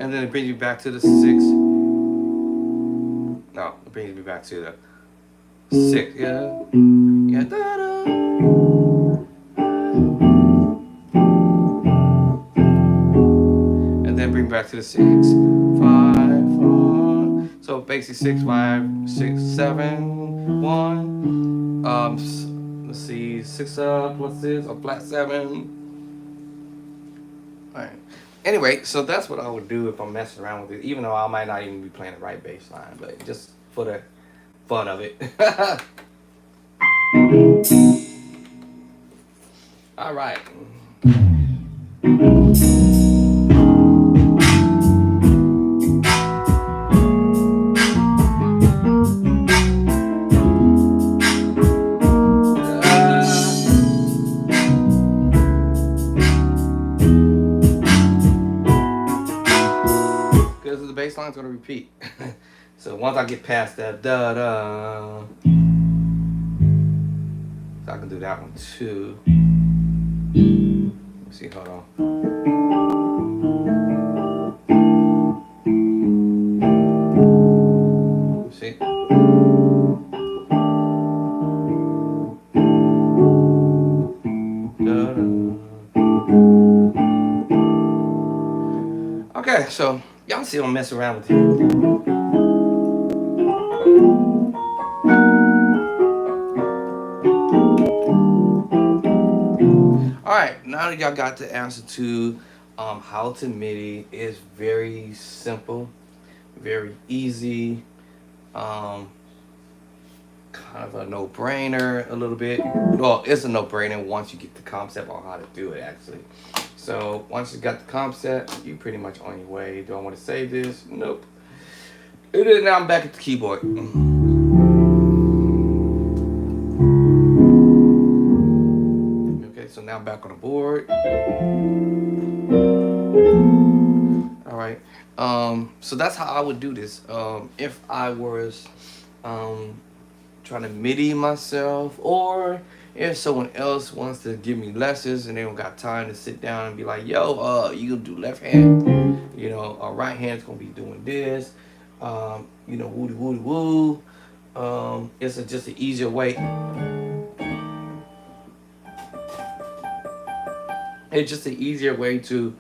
And then it brings you back to the 6. No, it brings me back to the 6. Yeah. Yeah. Da-da. And then bring back to the 6. 5, 4. So basically 6, 5, 6, 7, 1. Let's see, 6 plus this, a flat 7. All right. Anyway, so that's what I would do if I'm messing around with it, even though I might not even be playing the right bass line, but just for the fun of it. All right. Because the bass line's gonna repeat. So once I get past that da da, so I can do that one too. Let's see, hold on. See? Da da. Okay, so y'all see I'm messing around with you. Alright, now that y'all got the answer to how to MIDI, is very simple, very easy, kind of a no-brainer a little bit. Well, it's a no-brainer once you get the concept on how to do it, actually. So once you got the concept, you pretty much on your way. Do I want to save this? Nope. And then now I'm back at the keyboard. Okay, so now I'm back on the board. All right. So that's how I would do this. If I was trying to MIDI myself, or if someone else wants to give me lessons and they don't got time to sit down and be like, yo, you gonna do left hand, you know, right hand's gonna be doing this, you know, woody woody woo. It's just an easier way. It's just an easier way to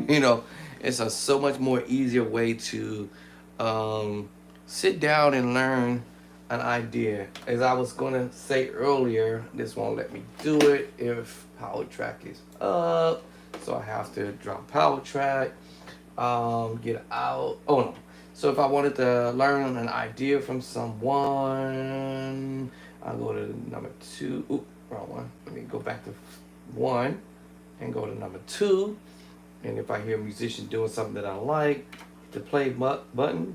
you know, it's a so much more easier way to sit down and learn an idea. As I was gonna say earlier, this won't let me do it if power track is up, so I have to drop power track, get out. Oh no. So if I wanted to learn an idea from someone, I'll go to number 2. Oop, wrong one. Let me go back to 1 and go to number 2. And if I hear a musician doing something that I like, the play button.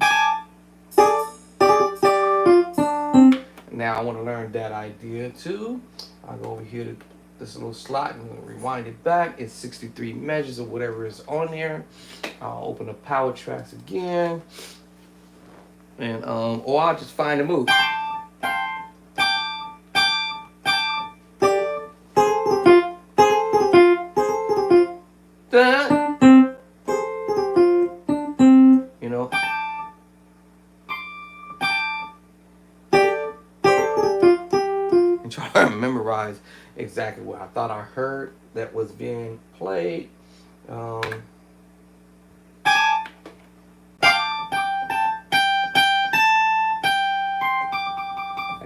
Now I want to learn that idea too. I'll go over here to this little slot and rewind it back. It's 63 measures or whatever is on there. I'll open the power tracks again. And or I'll just find a move. You know, and try to categorize exactly what I thought I heard that was being played. I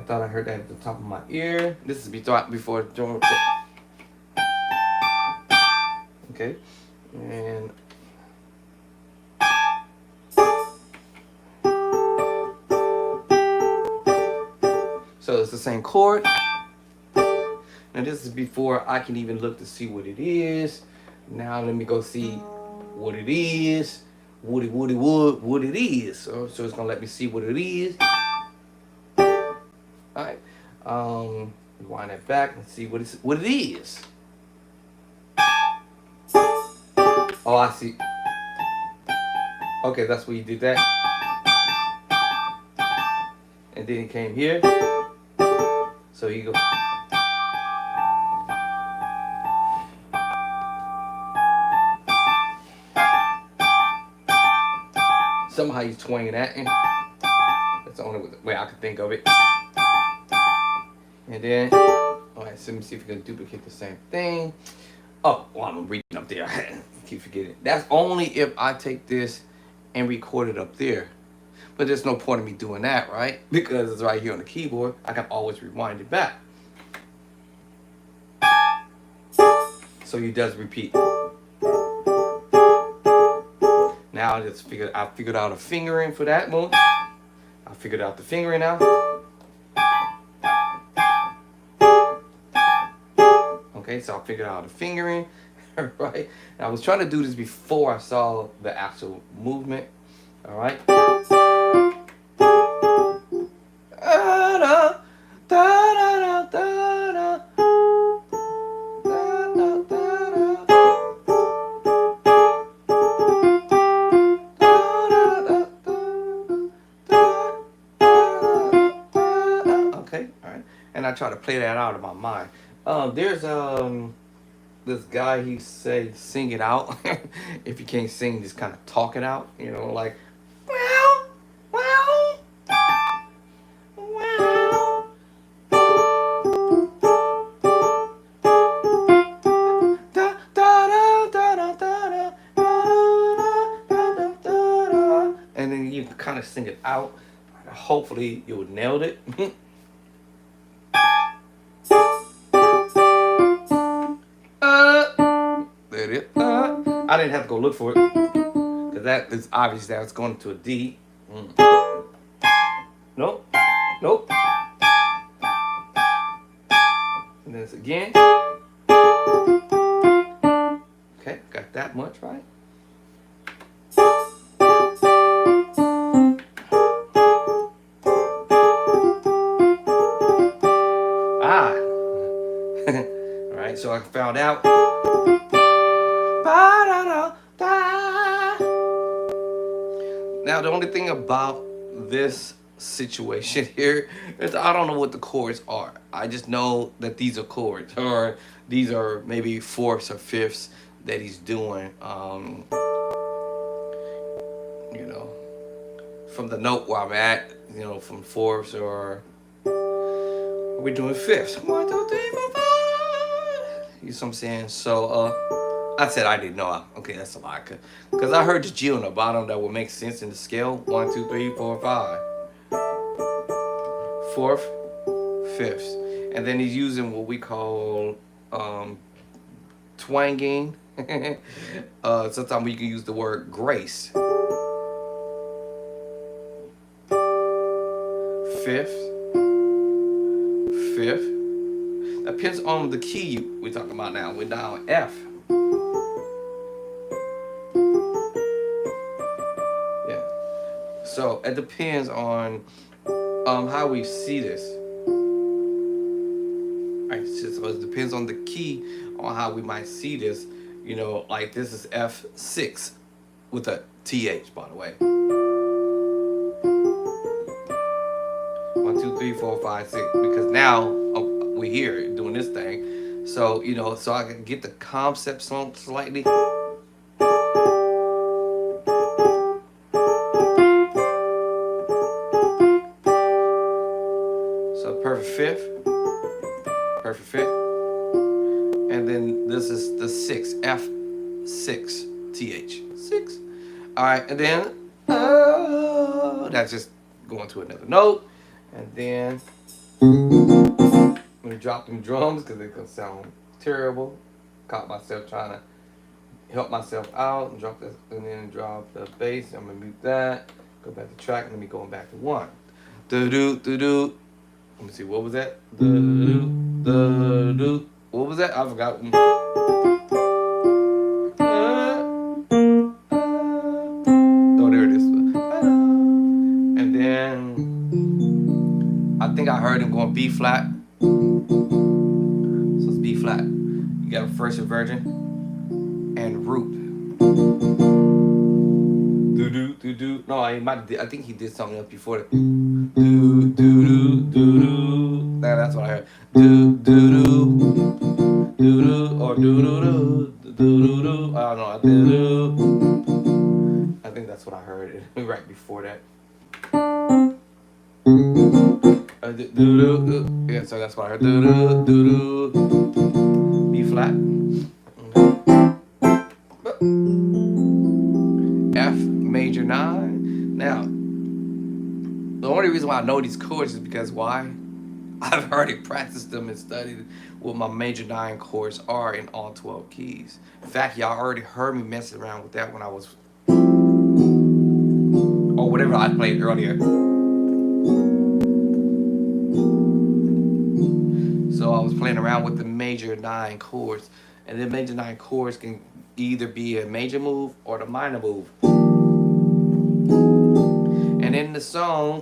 thought I heard that at the top of my ear. This is before. Okay, and so it's the same chord. Now this is before I can even look to see what it is. Now let me go see what it is. What it is. So it's gonna let me see what it is. Alright. Rewind that back and see what it is. Oh, I see. Okay, that's where you did that. And then it came here. So you go. Somehow he's twanging that. That's the only way I could think of it. And then, alright, so let me see if we can duplicate the same thing. Oh, well, I'm reading up there. I keep forgetting. That's only if I take this and record it up there. But there's no point in me doing that, right? Because it's right here on the keyboard. I can always rewind it back. So he does repeat. Now I figured out a fingering for that one. I figured out the fingering now. Okay, so I figured out the fingering, right? And I was trying to do this before I saw the actual movement. All right. And I try to play that out of my mind. There's this guy, he say sing it out. If you can't sing, just kind of talk it out. You know, like well. And then you kind of sing it out. Hopefully you nailed it. There it is. I didn't have to go look for it because that is obvious that it's going to a D. Nope. And then it's again. Okay, got that much right. All right, so I found out. Now the only thing about this situation here is I don't know what the chords are. I just know that these are chords, or these are maybe fourths or fifths that he's doing. You know, from the note where I'm at, you know, from fourths, or we're doing fifths. 1, 2, 3, 4, 5. You know what I'm saying? So I said I didn't know. Okay, that's a lie. Because I heard the G on the bottom that would make sense in the scale. 1, 2, 3, 4, 5. Fourth, fifths. And then he's using what we call twanging. Sometimes we can use the word grace. Fifth. Depends on the key we're talking about now. We're down F. Yeah. So it depends on how we see this. Right. So it depends on the key on how we might see this. You know, like this is F6 with a TH, by the way. 1, 2, 3, 4, 5, 6. Because now we're here doing this thing. So, you know, so I can get the concept slightly. So perfect fifth. perfect fit. And then this is the 6, F6, TH, 6. All right, and then that's just going to another note. And then I'm gonna drop them drums because they're gonna sound terrible. Caught myself trying to help myself out and drop this, and then drop the bass. I'm gonna mute that. Go back to track. Let me go back to 1. Do do do do. Let me see. What was that? Do do do. What was that? I forgot. Oh, there it is. And then I think I heard him going B flat. So it's B flat. You got a first inversion and root. Do do do do. No, I think he did something else before that. Do do do do do. That's what I heard. Do do do do do or do do do do do do. I don't know. Do do. I think that's what I heard right before that. Do do do. Yeah, so that's what I heard. Do do do do. B flat. F major 9. Now, the only reason why I know these chords is because why? I've already practiced them and studied what my major 9 chords are in all 12 keys. In fact, y'all already heard me messing around with that when I was, or whatever I played earlier. So I was playing around with the major 9 chords, and the major 9 chords can either be a major move or the minor move. And in the song,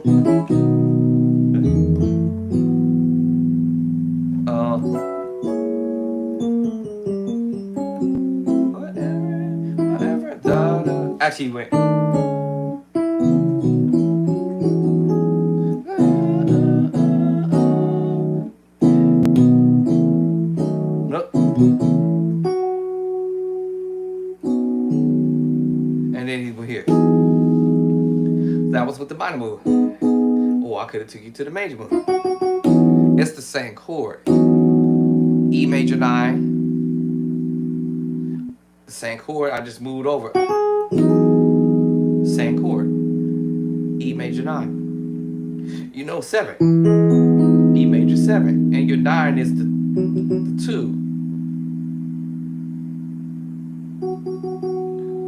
whatever, da, da. Actually, wait. Nope. And then he went here. That was with the minor move. Oh, I could have took you to the major move. It's the same chord. E major 9. The same chord, I just moved over. Same chord. E major 9. You know 7. E major 7. And your 9 is the 2.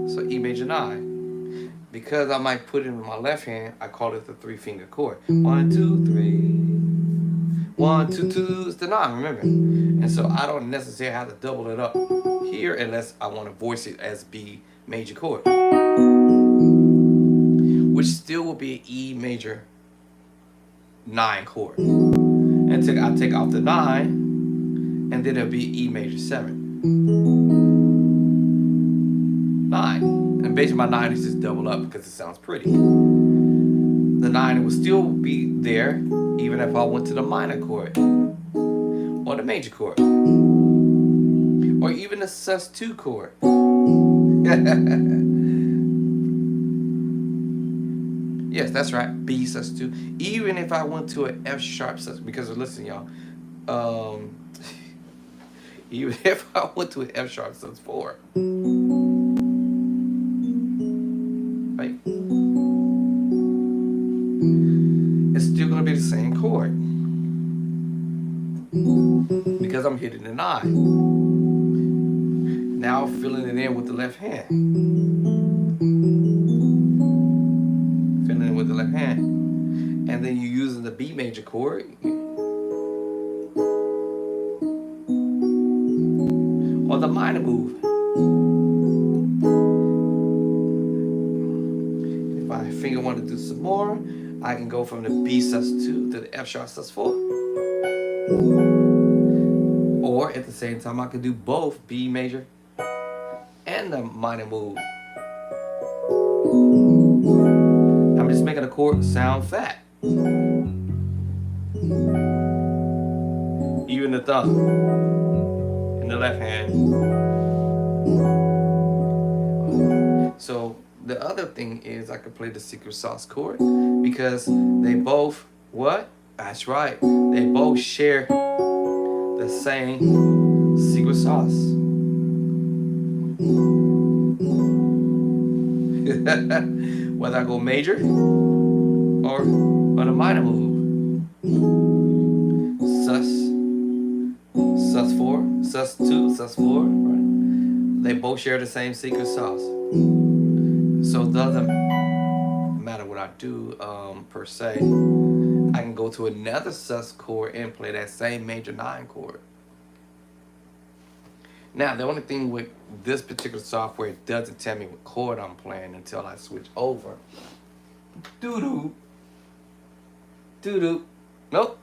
So E major 9. Because I might put it in my left hand, I call it the 3-finger chord. 1, 2, 3. 1, 2, 2 is the 9, remember? And so I don't necessarily have to double it up here unless I want to voice it as B major chord, which still will be an E major 9 chord. And I take off the 9, and then it'll be E major 7. 9. And basically my 9 is just double up because it sounds pretty. The 9 will still be there even if I went to the minor chord or the major chord or even the sus2 chord. Yes, that's right, B sus2. Even if I went to an F sharp sus, because listen, y'all, even if I went to an F sharp sus4, right? It's still going to be the same chord because I'm hitting the 9. Now filling it in with the left hand. Filling it with the left hand. And then you're using the B major chord. Or the minor move. If I finger want to do some more, I can go from the B sus2 to the F sharp sus4. Or at the same time, I can do both B major and the minor move. I'm just making a chord sound fat. Even the thumb in the left hand. So the other thing is I could play the secret sauce chord because they both, what? That's right. They both share the same secret sauce. Whether I go major or on a minor move. Sus, sus4, sus2, sus4, right? They both share the same secret sauce. So it doesn't matter what I do per se. I can go to another sus chord and play that same major 9 chord. Now, the only thing with this particular software, it doesn't tell me what chord I'm playing until I switch over. Doo-doo. Doo-doo. Nope.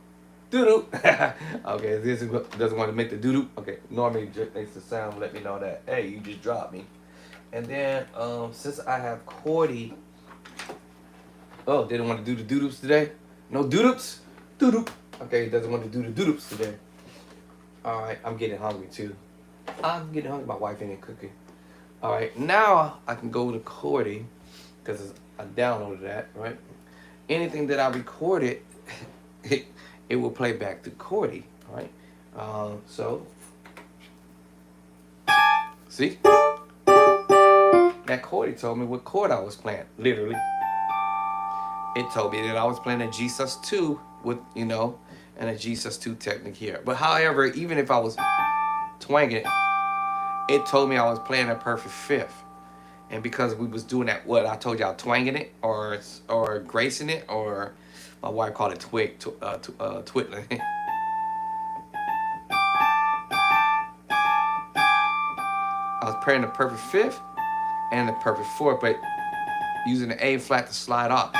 Doo-doo. Okay, this doesn't want to make the doo-doo. Okay, normally it just makes the sound, let me know that, hey, you just dropped me. And then, since I have chordy, oh, didn't want to do the doo-doops today? No doo-doops? Doo-doop. Okay, it doesn't want to do the doo-doops today. All right, I'm getting hungry too. I'm getting hungry. My wife ain't cooking. All right, now I can go to chordy because I downloaded that, right? Anything that I recorded, it will play back to chordy, right? So, see? That chordy told me what chord I was playing, literally. It told me that I was playing a G sus2 with, you know, and a G sus2 technique here. But however, even if I was twanging it told me I was playing a perfect fifth. And because we was doing that, what I told y'all, twanging it or gracing it, or my wife called it twiddling. I was playing the perfect fifth and the perfect fourth, but using the A flat to slide off.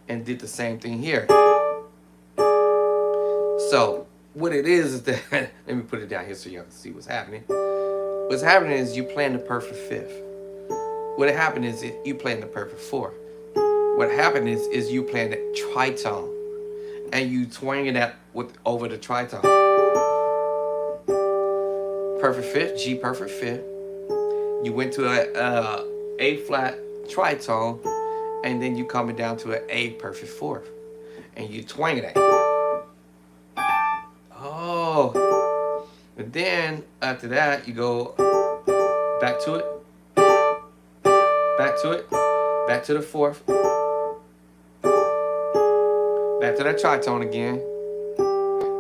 And did the same thing here. So what it is that, let me put it down here so y'all can see what's happening. What's happening is you playing the perfect fifth. What happened is you playing the perfect fourth. What happened is you playing the tritone, and you twanging that over the tritone. Perfect fifth, G perfect fifth. You went to A flat tritone, and then you coming down to an A perfect fourth, and you twanging that. Oh, and then after that you go back to it, back to it, back to the fourth, back to that tritone again,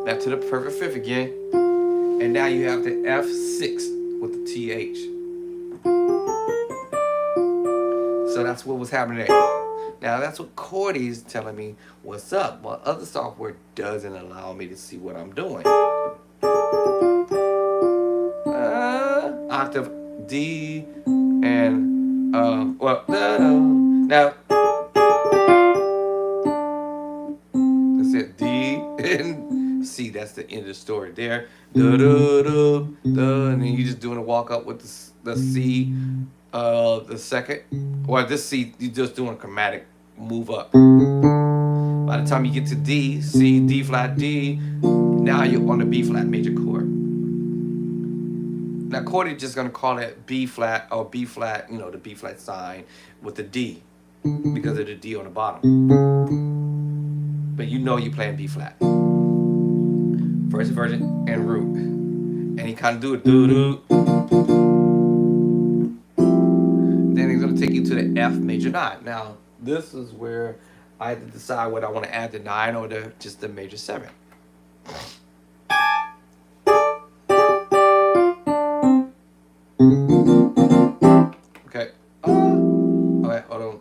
back to the perfect fifth again, and now you have the F6 with the TH. So that's what was happening there. Now that's what chordy is telling me what's up. But other software doesn't allow me to see what I'm doing. Octave D and well now that's it, D and C. That's the end of the story there. And then you just doing a walk up with the C, the second, or this C, you just doing a chromatic move up. By the time you get to D, C, D flat, D, now you're on the B flat major chord. Now chordy just gonna call it B flat or B flat, you know, the B flat sign with the D because of the D on the bottom. But you know you're playing B flat. First version and root. And he kind of do it doo-doo. Then he's gonna take you to the F major 9. Now this is where I have to decide whether I want to add the 9 or just the major 7. Okay. Alright, hold on.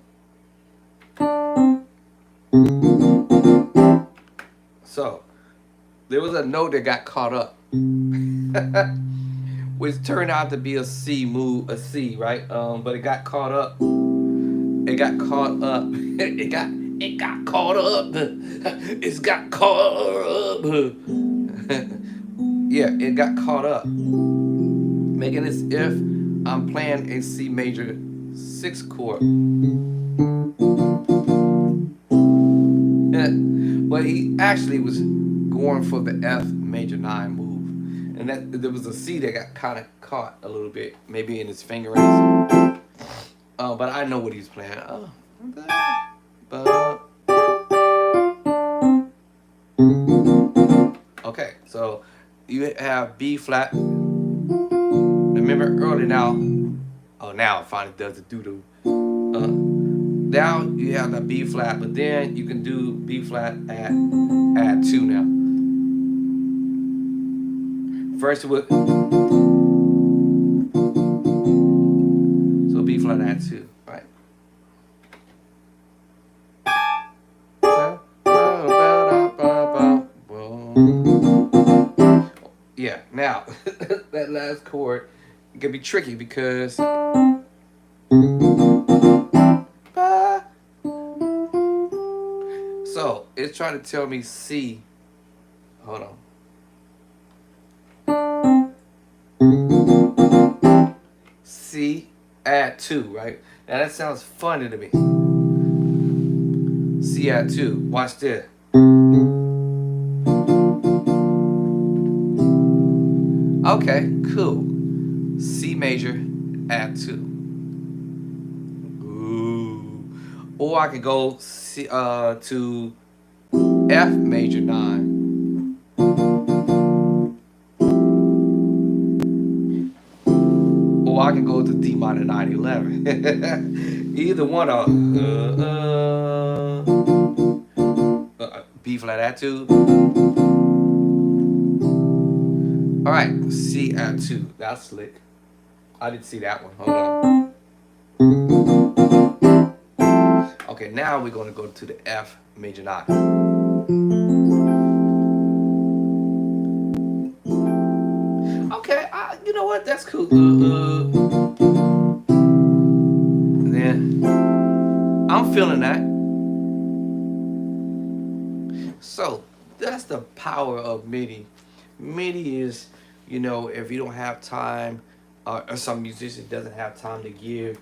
So there was a note that got caught up, which turned out to be a C move, a C, right? But it got caught up. It got caught up. It got caught up. It's got caught up. Yeah, it got caught up. Making this if I'm playing a C major 6 chord. But he actually was going for the F major 9 move. And that there was a C that got kind of caught a little bit, maybe in his fingerings. But I know what he's playing. Okay, so you have B flat. Remember earlier now. Oh, now it finally does the doo-doo. Now you have the B flat, but then you can do B flat at 2 now. First it would, so B flat at 2, right? Yeah, now that last chord it can be tricky because so it's trying to tell me C. Hold on. C add 2, right? Now that sounds funny to me. C add 2. Watch this. Okay, cool. C major add 2. Ooh. Or I could go C, to F major 9. Or I can go to D minor 9 11. Either one of B flat add 2. All right, C add 2. That's slick. I didn't see that one. Hold on. Okay, now we're going to go to the F major 9. Okay, you know what? That's cool. Then I'm feeling that. So that's the power of MIDI. MIDI is, you know, if you don't have time, or some musician doesn't have time to give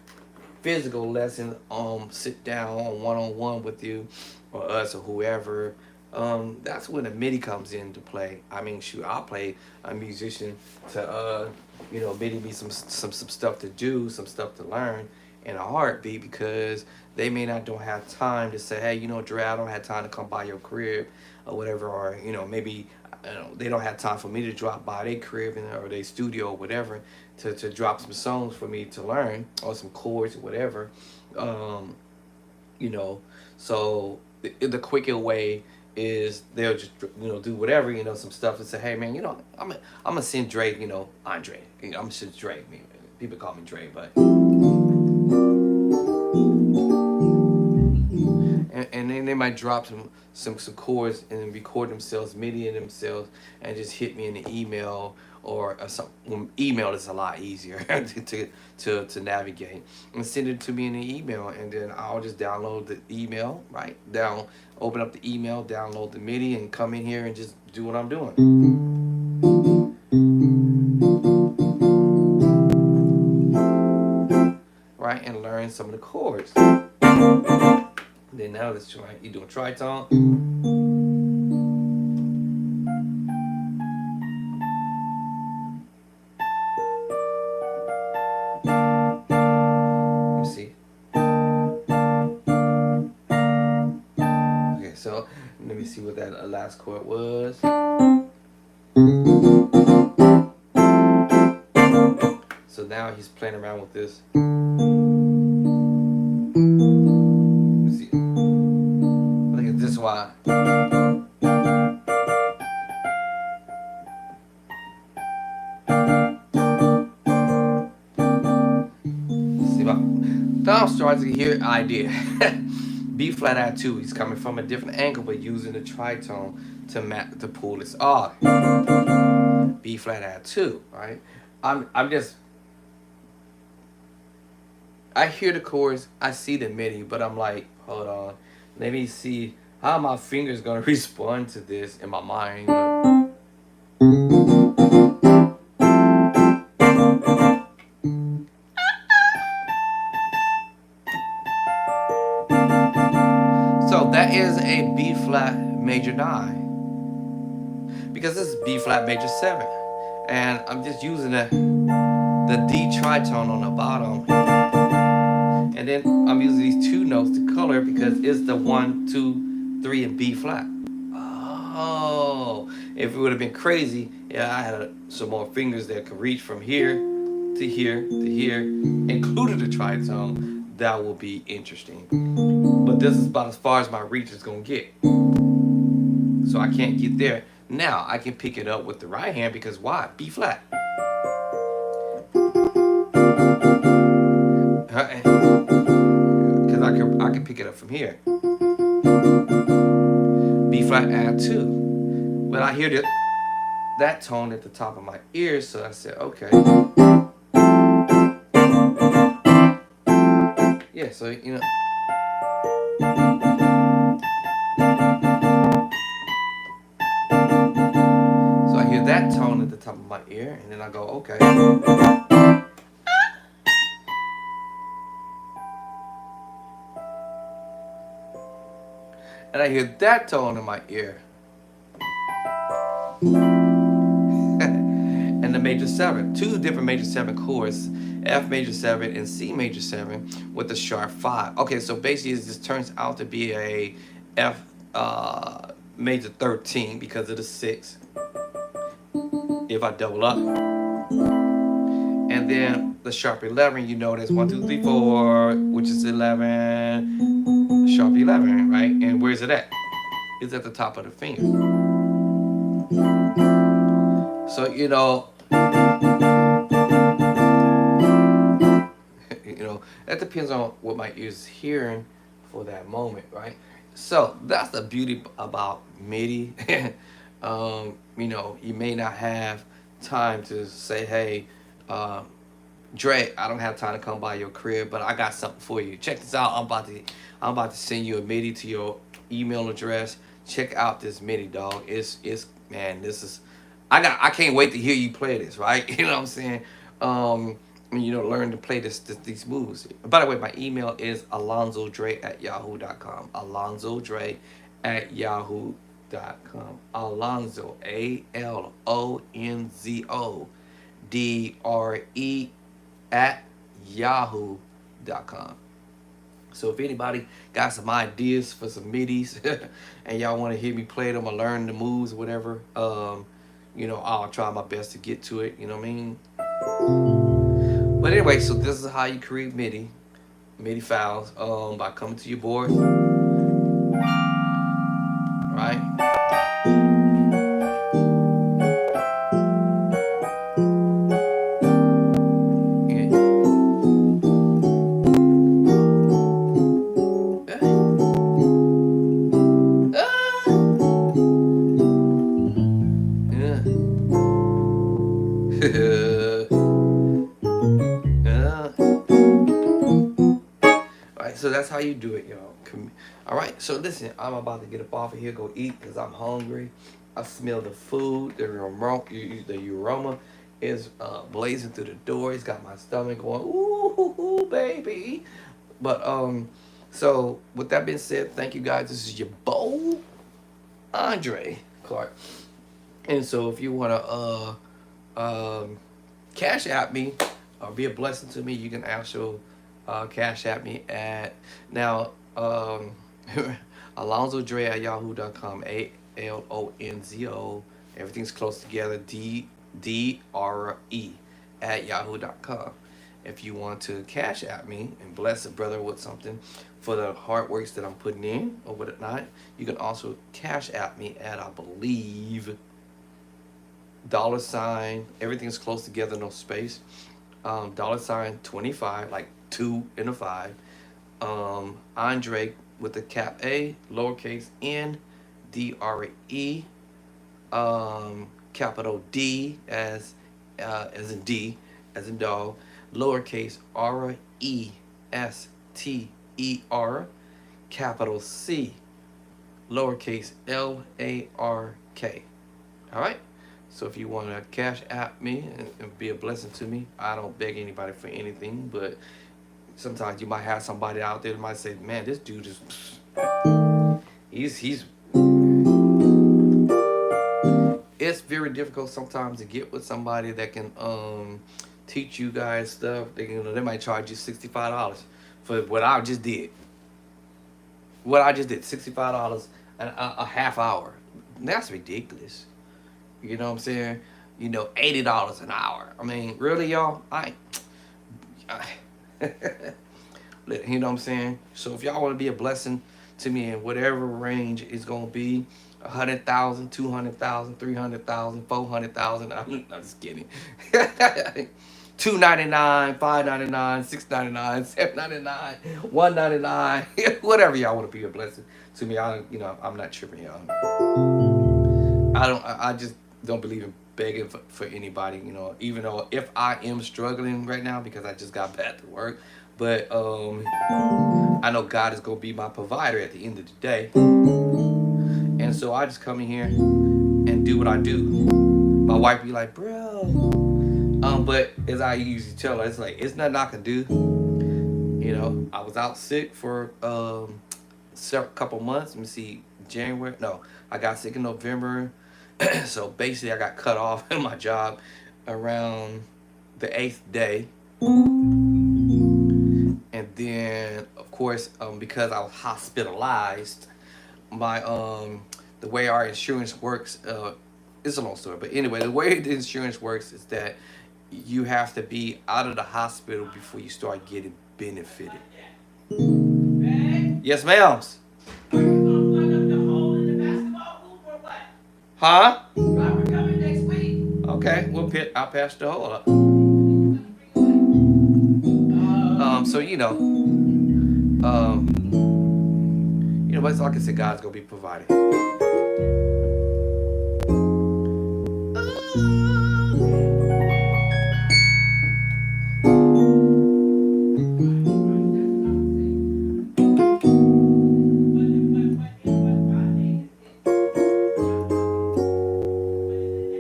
physical lessons, sit down one-on-one with you, or us, or whoever. That's when the MIDI comes into play. I mean, shoot, I'll play a musician to, you know, MIDI me some stuff to do, some stuff to learn in a heartbeat, because they may not don't have time to say, hey, you know, Dre, I don't have time to come by your crib or whatever, or you know, maybe they don't have time for me to drop by their crib or their studio or whatever to drop some songs for me to learn, or some chords or whatever. You know, so the quicker way is they'll just, you know, do whatever, you know, some stuff and say, hey man, you know, I'm gonna send Dre, you know, Andre, you know, I'm gonna send Dre. I mean, people call me Dre, but and then they might drop some chords and then record themselves, MIDI in themselves, and just hit me in the email, or some email is a lot easier to navigate, and send it to me in the email, and then I'll just download the email, right? Open up the email, download the MIDI, and come in here and just do what I'm doing. Right, and learn some of the chords. Then now let's try. You doing tritone? Let me see. Okay, so let me see what that last chord was. So now he's playing around with this. Let's see. I think this is why. See, now I'm starting to hear idea. B flat add 2. He's coming from a different angle, but using the tritone to pull this off. B flat add 2. Right? I'm just. I hear the chords, I see the MIDI, but I'm like, hold on, let me see how my fingers gonna respond to this in my mind. So that is a B flat major 9, because this is B flat major 7, and I'm just using the D tritone on the bottom. And then I'm using these 2 notes to color, because it's the 1, 2, 3 and B flat. Oh. Oh, if it would have been crazy, yeah, I had some more fingers that could reach from here to here to here, including the tritone. That will be interesting. But this is about as far as my reach is gonna get. So I can't get there. Now I can pick it up with the right hand because why? B flat. Because I can pick it up from here. B flat add 2. But I hear that tone at the top of my ear, so I said, okay. Yeah, so you know. So I hear that tone at the top of my ear, and then I go, okay. And I hear that tone in my ear. And the major 7. 2 different major 7 chords, F major 7 and C major 7 with the sharp 5. Okay, so basically this turns out to be a F major 13 because of the 6. If I double up. And then the sharp 11, you know, there's 1, 2, 3, 4, which is 11, sharp 11, right? And where's it at? It's at the top of the finger. So, you know, that depends on what my ears is hearing for that moment, right? So that's the beauty about MIDI. You may not have time to say, hey, Dre, I don't have time to come by your crib, but I got something for you. Check this out. I'm about to send you a MIDI to your email address. Check out this MIDI, dog. It's man, this is I can't wait to hear you play this, right? You know what I'm saying? Learn to play these moves. By the way, my email is alonzodre@yahoo.com. alonzodre@yahoo.com. Alonzo, ALONZODRE@yahoo.com. So if anybody got some ideas for some MIDIs and y'all want to hear me play them or learn the moves or whatever, I'll try my best to get to it. You know what I mean? But anyway, so this is how you create MIDI files by coming to your board, right? So that's how you do it, y'all. All right, so listen, I'm about to get up off of here, go eat, because I'm hungry. I smell the food. The aroma is blazing through the door. It's got my stomach going, ooh, baby. But so with that being said, thank you guys. This is your boy, Andre Clark. And so if you want to cash at me or be a blessing to me, you can also cash at me at now alonzodre@yahoo.com. ALONZO, everything's close together, DRE@yahoo.com. If you want to cash at me and bless a brother with something for the hard works that I'm putting in or whatnot, you can also cash at me at, I believe, $, everything's close together, no space, $25, like 2 and a 5, Andre with the cap A, lowercase n, DRE, capital D as in D, as in dog, lowercase RESTER, capital C, lowercase LARK. All right. So if you want to cash app me and be a blessing to me, I don't beg anybody for anything, but sometimes you might have somebody out there that might say, man, this dude is, he's, it's very difficult sometimes to get with somebody that can teach you guys stuff. They might charge you $65 for what I just did. $65 a half hour. That's ridiculous. You know what I'm saying? You know, $80 an hour. I mean, really, y'all? I you know what I'm saying? So if y'all want to be a blessing to me in whatever range it's gonna be, 100,000, 200,000, 300,000, 400,000. I'm just kidding. 299, 599, 699, 799, 199, whatever y'all want to be a blessing to me. I'm not tripping, y'all. I just don't believe in begging for anybody, even though if I am struggling right now because I just got back to work, but I know God is gonna be my provider at the end of the day, and so I just come in here and do what I do. My wife be like, bro, but as I usually tell her, it's like it's nothing I can do. I was out sick for several couple months. Let me see, January. No, I got sick in November. So basically, I got cut off in my job around the 8th day, and then of course, because I was hospitalized, my the way our insurance works, it's a long story, but anyway, the way the insurance works is that you have to be out of the hospital before you start getting benefited. Yes, ma'ams. Huh? Robert coming next week. Okay, I'll pass the hole up. So but like I said, God's gonna be providing.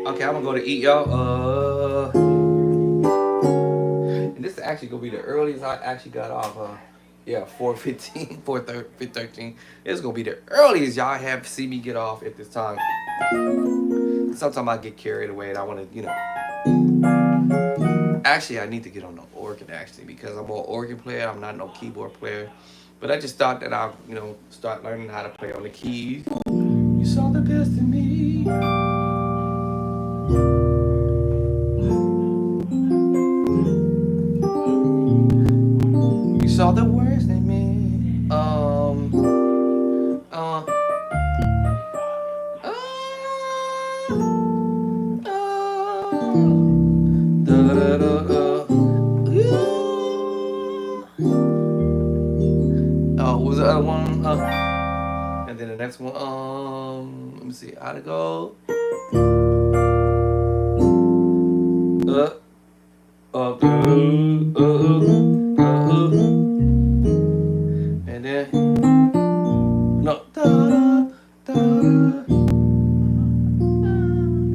Okay, I'm gonna go to eat, y'all. And this is actually gonna be the earliest I actually got off. Yeah, 4:15, 4:13. It's gonna be the earliest y'all have see me get off at this time. Sometimes I get carried away and I want to, Actually, I need to get on the organ actually because I'm an organ player. I'm not no keyboard player, but I just thought that I'll, start learning how to play on the keys. You saw the best in me. You saw the worst in me. What was the other one? And then the next one, let me see how to go. And then no.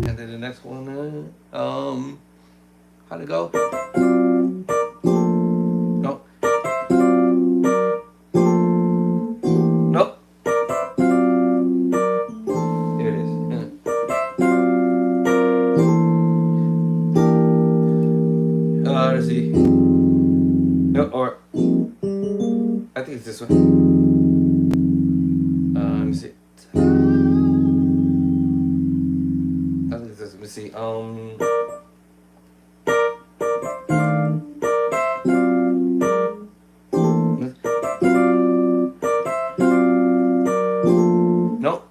And then the next one, how to go? No. Nope. There it is. Let's see. No, or I think it's this one. Let me see. I think it's this. Let me see. Nope.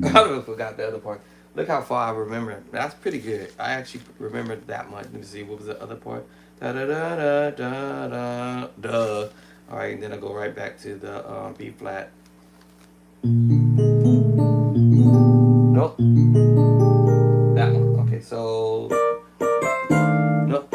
I forgot the other part. Look how far I remember. That's pretty good. I actually remembered that much. Let me see. What was the other part? Da da da da da da da. All right, and then I go right back to the B flat. Nope. That one. Okay, so nope.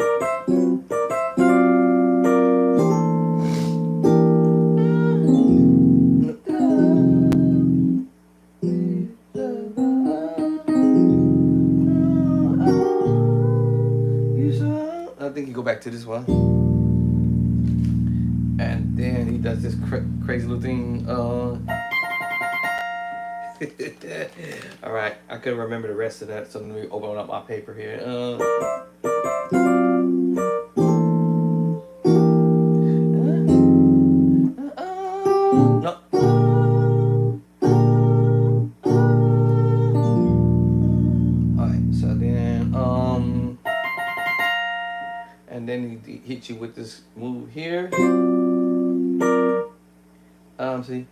I think you go back to this one, and then he does this crazy little thing. All right, I couldn't remember the rest of that, so let me open up my paper here. No. Alright, so then and then he hit you with this move here. See,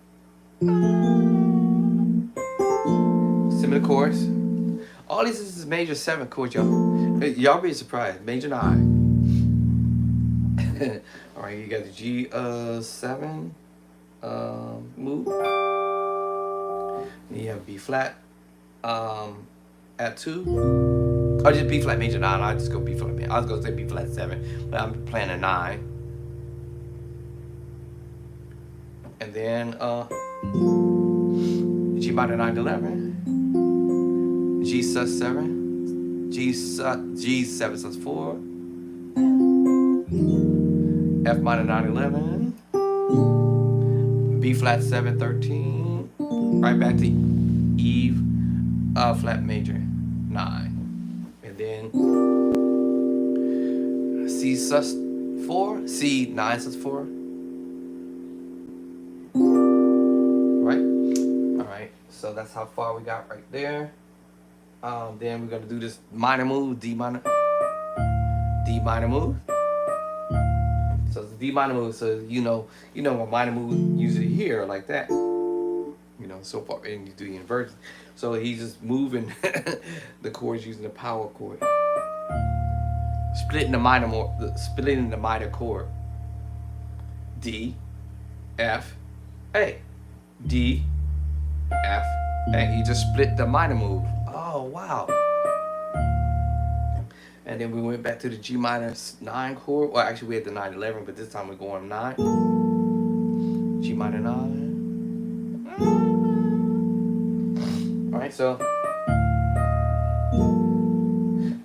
similar chords. All these is major 7 chords, y'all. Y'all be surprised. Major 9. All right, you got the G7 move. Then you have B flat at 2. Or just B flat major 9. I just go B flat. I was gonna say B flat 7, but I'm playing a 9. And then G minor 9/11, G sus7, G7 sus4, F minor 9/11, B flat 7/13, right back to E flat major 9, and then C sus4, C 9 sus4. So that's how far we got right there. Then we're gonna do this minor move, D minor move. So it's a D minor move. So you know a minor move usually here like that. So far, and you do the inversion. So he's just moving the chords using the power chord, splitting the minor chord. D, F, A, D, F, and he just split the minor move. Oh wow! And then we went back to the G minor 9 chord. Well, actually we had the 9/11, but this time we're going 9. G minor 9. All right, so,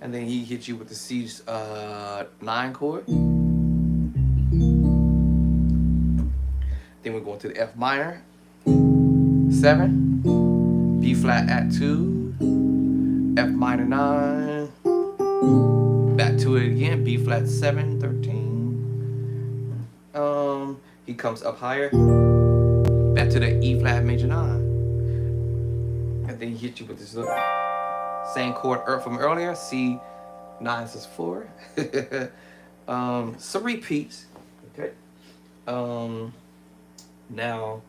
and then he hit you with the C 9 chord. Then we're going to the F minor 7, B flat at 2, F minor 9, back to it again, B flat 7/13. He comes up higher, back to the E flat major 9, and then he hit you with this little same chord from earlier, C 9 sus4. Some repeats. Okay. Now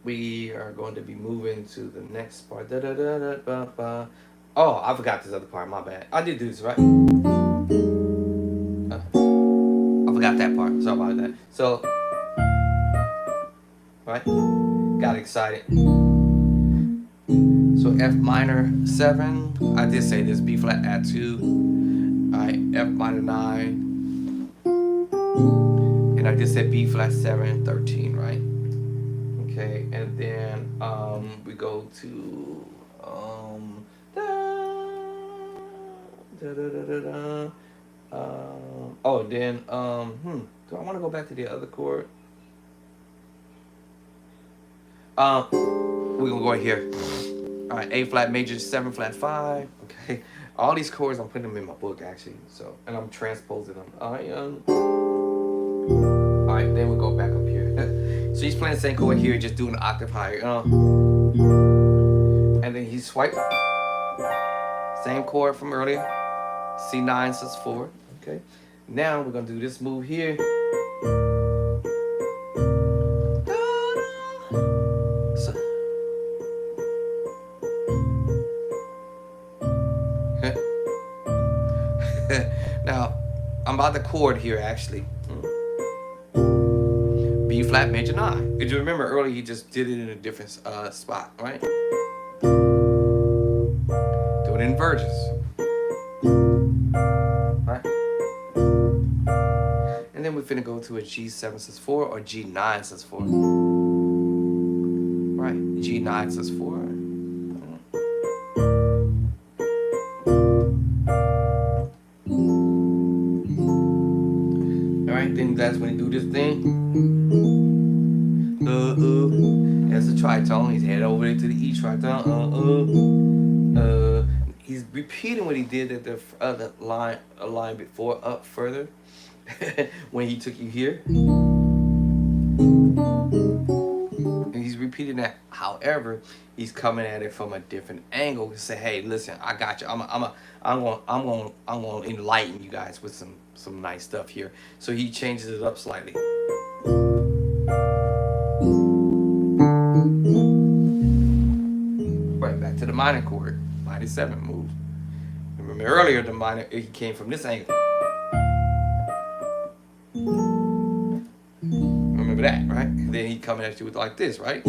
we are going to be moving to the next part. Oh, I forgot this other part. My bad. I did do this, right? I forgot that part. Sorry about that. So, right? Got excited. So F minor 7. I did say this. B flat at 2. All right. F minor 9. And I just said B flat 7/13, right? Okay, and then we go to oh, then do I want to go back to the other chord? We're gonna go right here. All right, A flat major 7 flat 5. Okay, all these chords I'm putting them in my book actually. So, and I'm transposing them. All right, then we'll go back up here. So he's playing the same chord here, just doing an octave higher. And then he swiped. Same chord from earlier. C9 sus4. Okay. Now we're gonna do this move here. So. Now, I'm about the chord here actually. B flat major 9. Did you remember earlier he just did it in a different spot, right? Do it in inversions. Right? And then we're finna go to a G7 sus4 or G9 sus4. Right, G9 sus4. Alright, then that's when you do this thing. That's a tritone. He's headed over there to the E tritone. He's repeating what he did at the other line, a line before, up further, when he took you here. repeating that. However, he's coming at it from a different angle to say, "Hey, listen, I got you. I'm going to enlighten you guys with some nice stuff here." So he changes it up slightly. Right back to the minor chord, minor 7 move. Remember earlier, the minor, he came from this angle. Remember that, right? And then he coming at you with like this, right?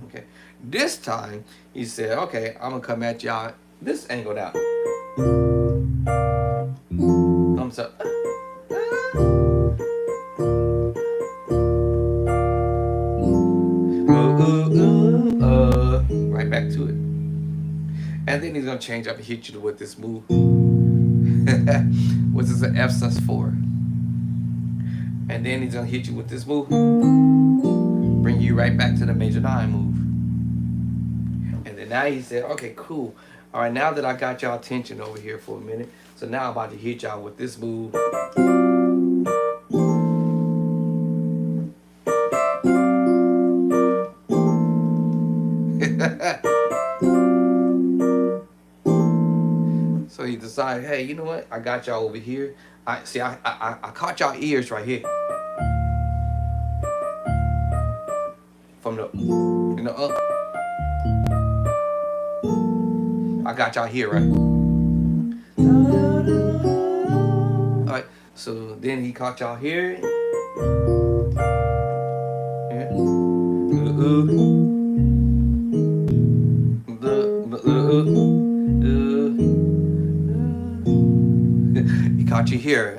Okay. This time he said, "Okay, I'm gonna come at y'all this angle now." Thumbs up. Right back to it. And then he's gonna change up and hit you with this move, which is an F sus4. And then he's gonna hit you with this move, bring you right back to the major 9 move. And then now he said, "Okay, cool. All right, now that I got y'all attention over here for a minute, so now I'm about to hit y'all with this move." So he decided, "Hey, you know what? I got y'all over here. I caught y'all ears right here. From the, up. I got y'all here, right? All right. So then he caught y'all here. Yeah. He caught you here.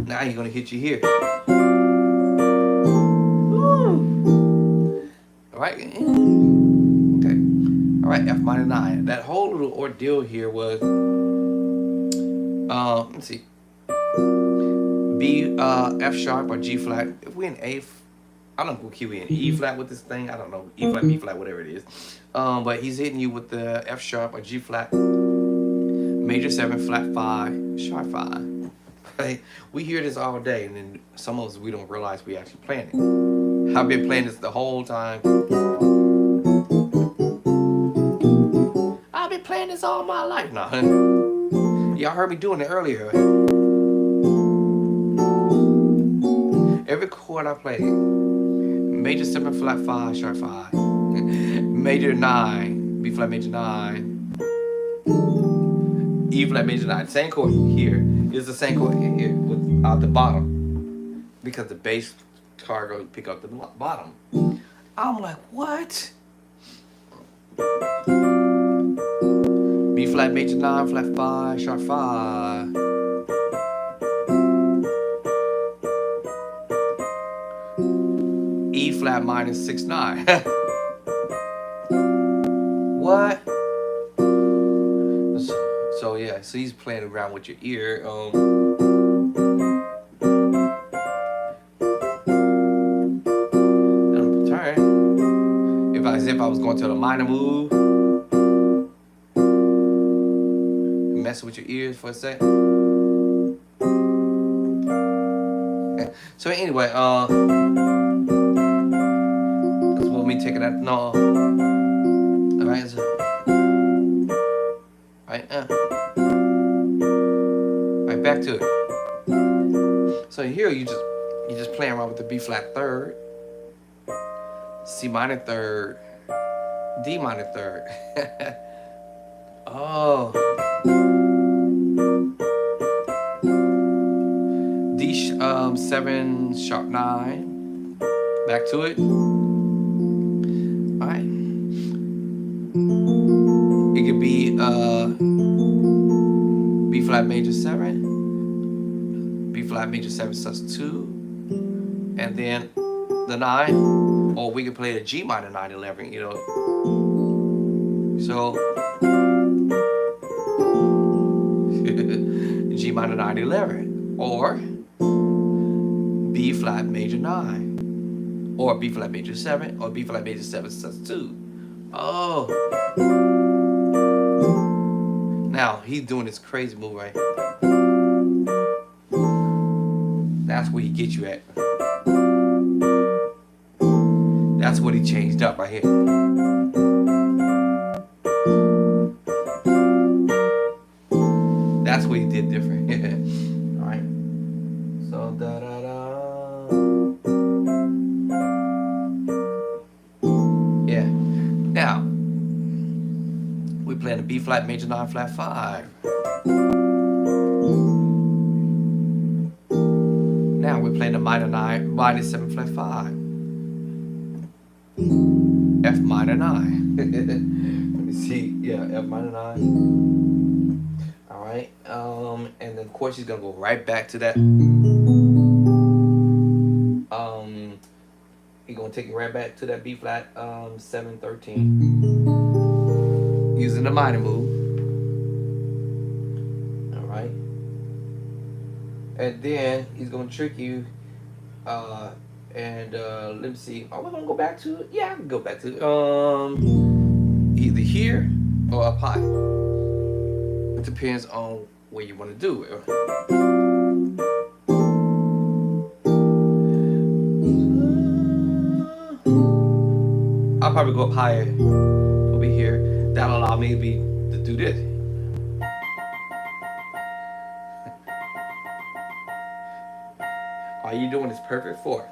Now he's gonna hit you here. All right. Okay. All right. F minor 9. That whole little ordeal here was, let's see, B, F sharp or G flat. If we in A, I don't know, key we in E flat with this thing. I don't know, E flat, B flat, whatever it is. But he's hitting you with the F sharp or G flat, major 7, flat 5, sharp 5. Right? We hear this all day, and then some of us, we don't realize we actually playing it. I've been playing this the whole time. I've been playing this all my life now. Y'all heard me doing it earlier. Every chord I play, major 7, flat 5, sharp 5, major 9, B flat major 9, E flat major 9. Same chord here is the same chord here without the bottom, because the bass guitar goes pick up the bottom. I'm like, what? B flat major 9, flat 5, sharp 5. E flat minor 6, 9. What? So yeah, so he's playing around with your ear. Turn. As if I was going to the minor move, messing with your ears for a sec. So anyway, that's what me taking that. No. All right. So, right. Right back to it. So here you just playing around with the B flat 3rd, C minor 3rd, D minor 3rd. Oh. D 7 sharp 9. Back to it. All right. It could be B flat major 7, B flat major 7 sus 2, and then the 9, or we could play the G minor 9 11. You know. So G minor 9 11, or B flat major 9, or B flat major 7, or B flat major 7 sus 2. Oh. Now he's doing this crazy move right here. That's where he gets you at. That's what he changed up right here. That's what he did different. Alright. So da da da. Yeah. Now we playing the B flat major 9 flat 5. Now we're playing the minor 7 flat 5. F minor 9. Let me see. Yeah, F minor 9. Alright. And then of course he's gonna go right back to that. He's gonna take it right back to that B flat 7 13. Using the minor move. Alright. And then he's gonna trick you. Let me see. Are we gonna go back to it? Yeah, I can go back to it. Either here or up high. It depends on where you want to do it. I'll probably go up higher over here. That'll allow me to do this. All you doing is perfect 4.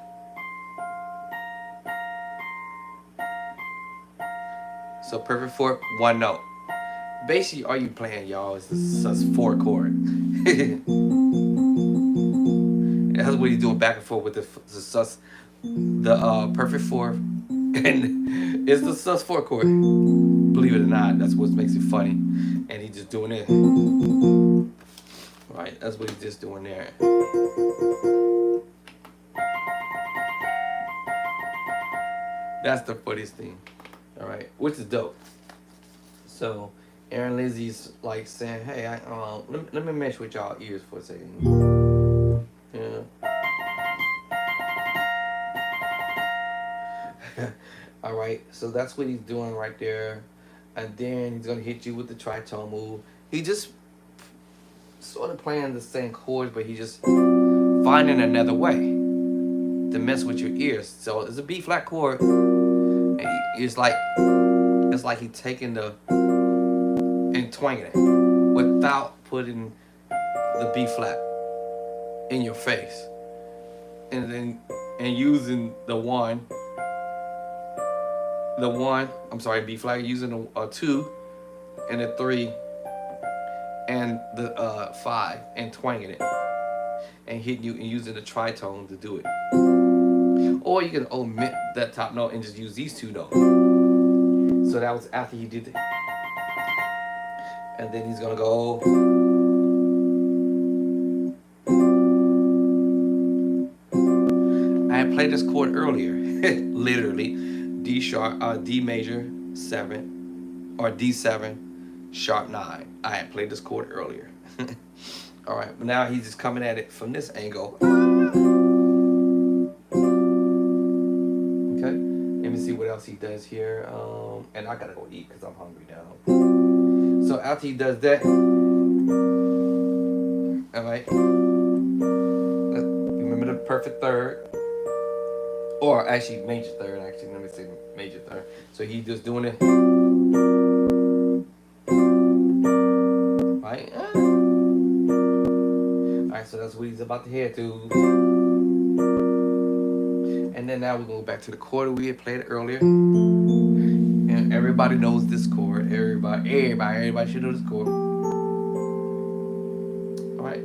So perfect 4, 1 note. Basically, all you playing, y'all, is the sus4 chord. That's what he's doing back and forth with the perfect 4, and it's the sus4 chord. Believe it or not, that's what makes it funny. And he's just doing it. Right, that's what he's just doing there. That's the funniest thing. All right, which is dope. So Aaron Lizzie's like saying, "Hey, let me mess with y'all ears for a second." Yeah. All right, so that's what he's doing right there, and then he's gonna hit you with the tritone move. He just sort of playing the same chords, but he just finding another way to mess with your ears. So it's a B flat chord, and it's like he's taking the and twanging it without putting the B flat in your face, and then using the one. I'm sorry, B flat, using a 2 and a 3 and the 5 and twanging it and hitting you and using the tritone to do it. Or you can omit that top note and just use these 2 notes. So that was after he did it. And then he's gonna go. I had played this chord earlier, literally. D sharp, D major 7, or D7 sharp 9. I had played this chord earlier. All right, but now he's just coming at it from this angle. Okay, let me see what else he does here. And I gotta go eat because I'm hungry now. So after he does that, all right, remember the perfect 3rd. Or actually major 3rd, actually, let me say major 3rd. So he's just doing it. Right? Alright, so that's what he's about to head to. And then now we're going to go back to the chord we had played earlier. And everybody knows this chord. Everybody should know this chord. Alright.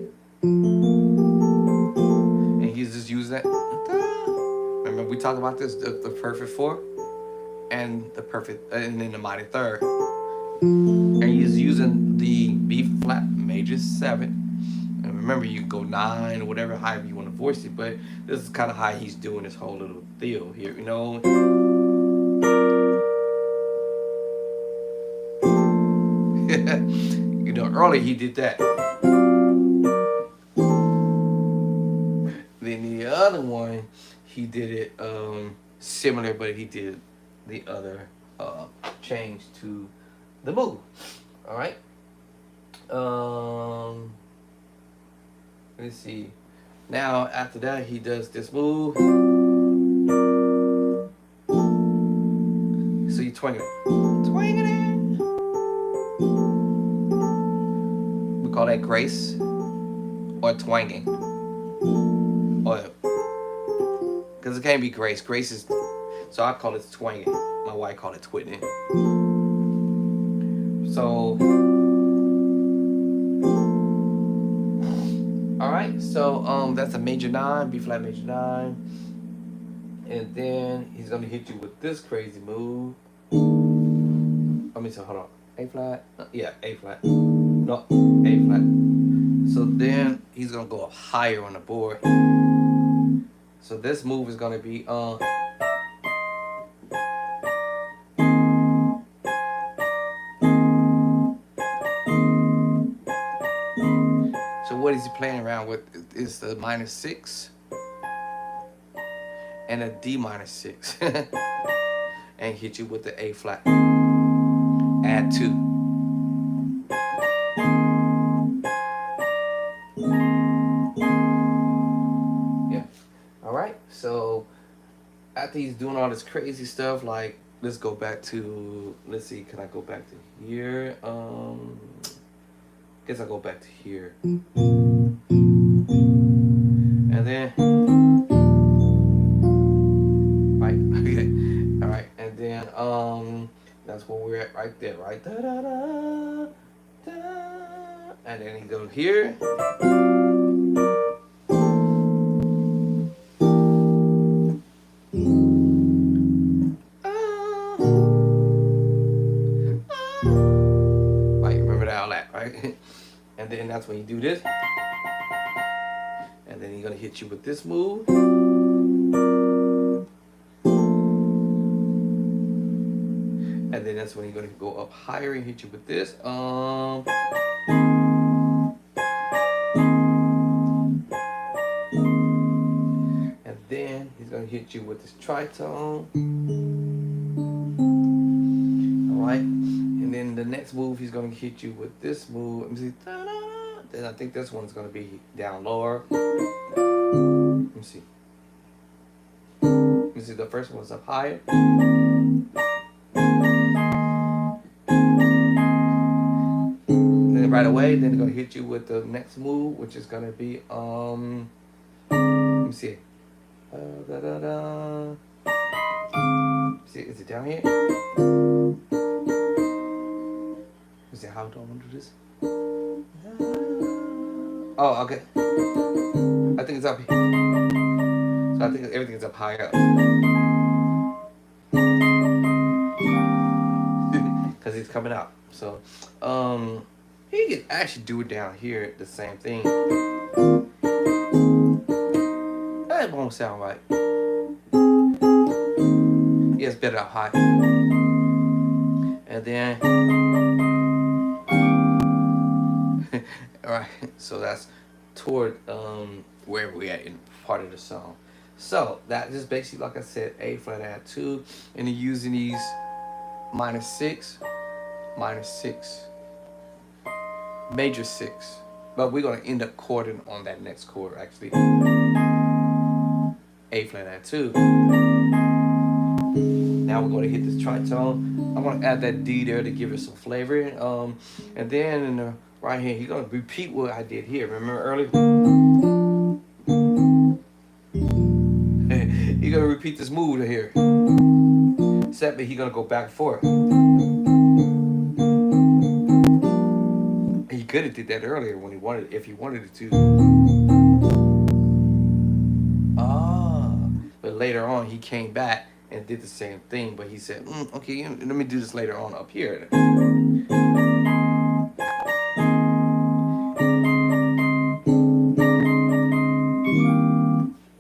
And he's just using that. Remember we talked about this, the perfect 4 and the perfect, and then the minor 3rd. And he's using the B flat major 7. And remember, you go 9 or whatever, however you want to voice it, but this is kind of how he's doing this whole little deal here, you know. You know, earlier he did that. Then the other one, he did it similar, but he did the other change to the move. All right. Let's see. Now after that, he does this move. So you twang it, twanging it. We call that grace or twanging, or because it can't be grace. Grace is, so I call it twanging. My wife called it twitting. So, all right. So that's a major 9, B flat major 9, and then he's gonna hit you with this crazy move. Let me say, hold on. A flat. Yeah, A flat. No, A flat. So then he's gonna go up higher on the board. So this move is gonna be so what is he playing around with? Is the -6 and a D -6, and hit you with the A flat. Add 2. Yeah. All right. So after he's doing all this crazy stuff, like let's go back to, let's see, can I go back to here? Guess I'll go back to here. And then right, okay. All right, and then that's where we're at right there, right? Da, da, da, da. And then he goes here. Right? And then that's when you do this. And then he's gonna hit you with this move. And then that's when he's gonna go up higher and hit you with this. And then he's gonna hit you with this tritone. Alright. And then the next move, he's going to hit you with this move. Let me see. Then I think this one's going to be down lower. Let me see. Let me see. The first one's up higher. And then right away, then they're going to hit you with the next move, which is going to be, let me see. See, is it down here? Is it how do I want to do this? Oh, okay. I think it's up here. So I think everything is up higher up. Because he's coming out. So, he can actually do it down here, the same thing. That won't sound right. Yeah, it's better up high. And then, all right, so that's toward where we at in part of the song. So that is basically, like I said, A flat add 2, and then using these -6, -6, major 6. But we're gonna end up chording on that next chord actually. A flat add 2. Now we're going to hit this tritone. I'm going to add that D there to give it some flavor. And then in the right hand, he's going to repeat what I did here. Remember earlier? He's going to repeat this move here. Except that he's going to go back and forth. He could have did that earlier when he wanted, if he wanted it to. But later on, he came back and did the same thing, but he said, okay, let me do this later on up here.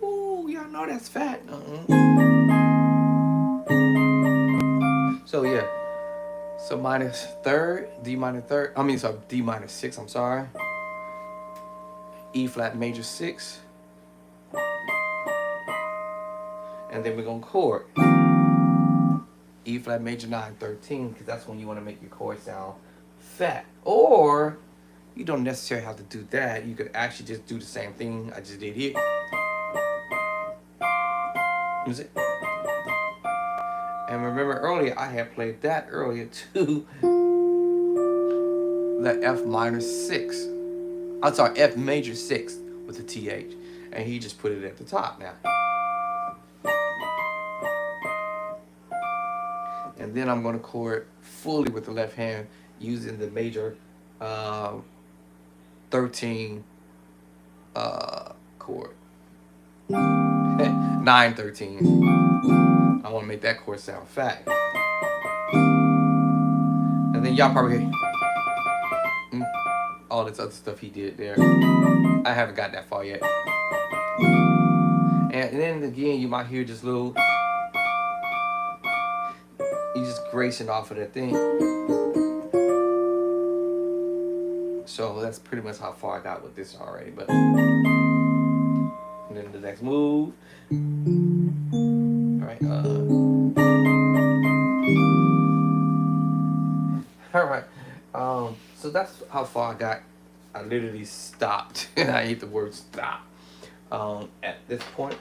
Ooh, y'all know that's fat. So yeah, so minus third, D minor third, sorry, D minor 6, I'm sorry. E flat major 6. And then we're gonna chord E flat major 9 13, because that's when you want to make your chord sound fat. Or You don't necessarily have to do that. You could actually just do the same thing I just did here. Is it? And remember earlier, I had played that earlier to the F minor 6. I'm sorry, F major 6 with the TH. And he just put it at the top now. And then I'm going to chord fully with the left hand using the major 13 chord. 9-13. I want to make that chord sound fat. And then y'all probably hear all this other stuff he did there. I haven't got that far yet. And then again, you might hear just little, you just gracing off of that thing. So that's pretty much how far I got with this already. But and then the next move. All right. All right. So that's how far I got. I literally stopped, and I hate the word stop at this point.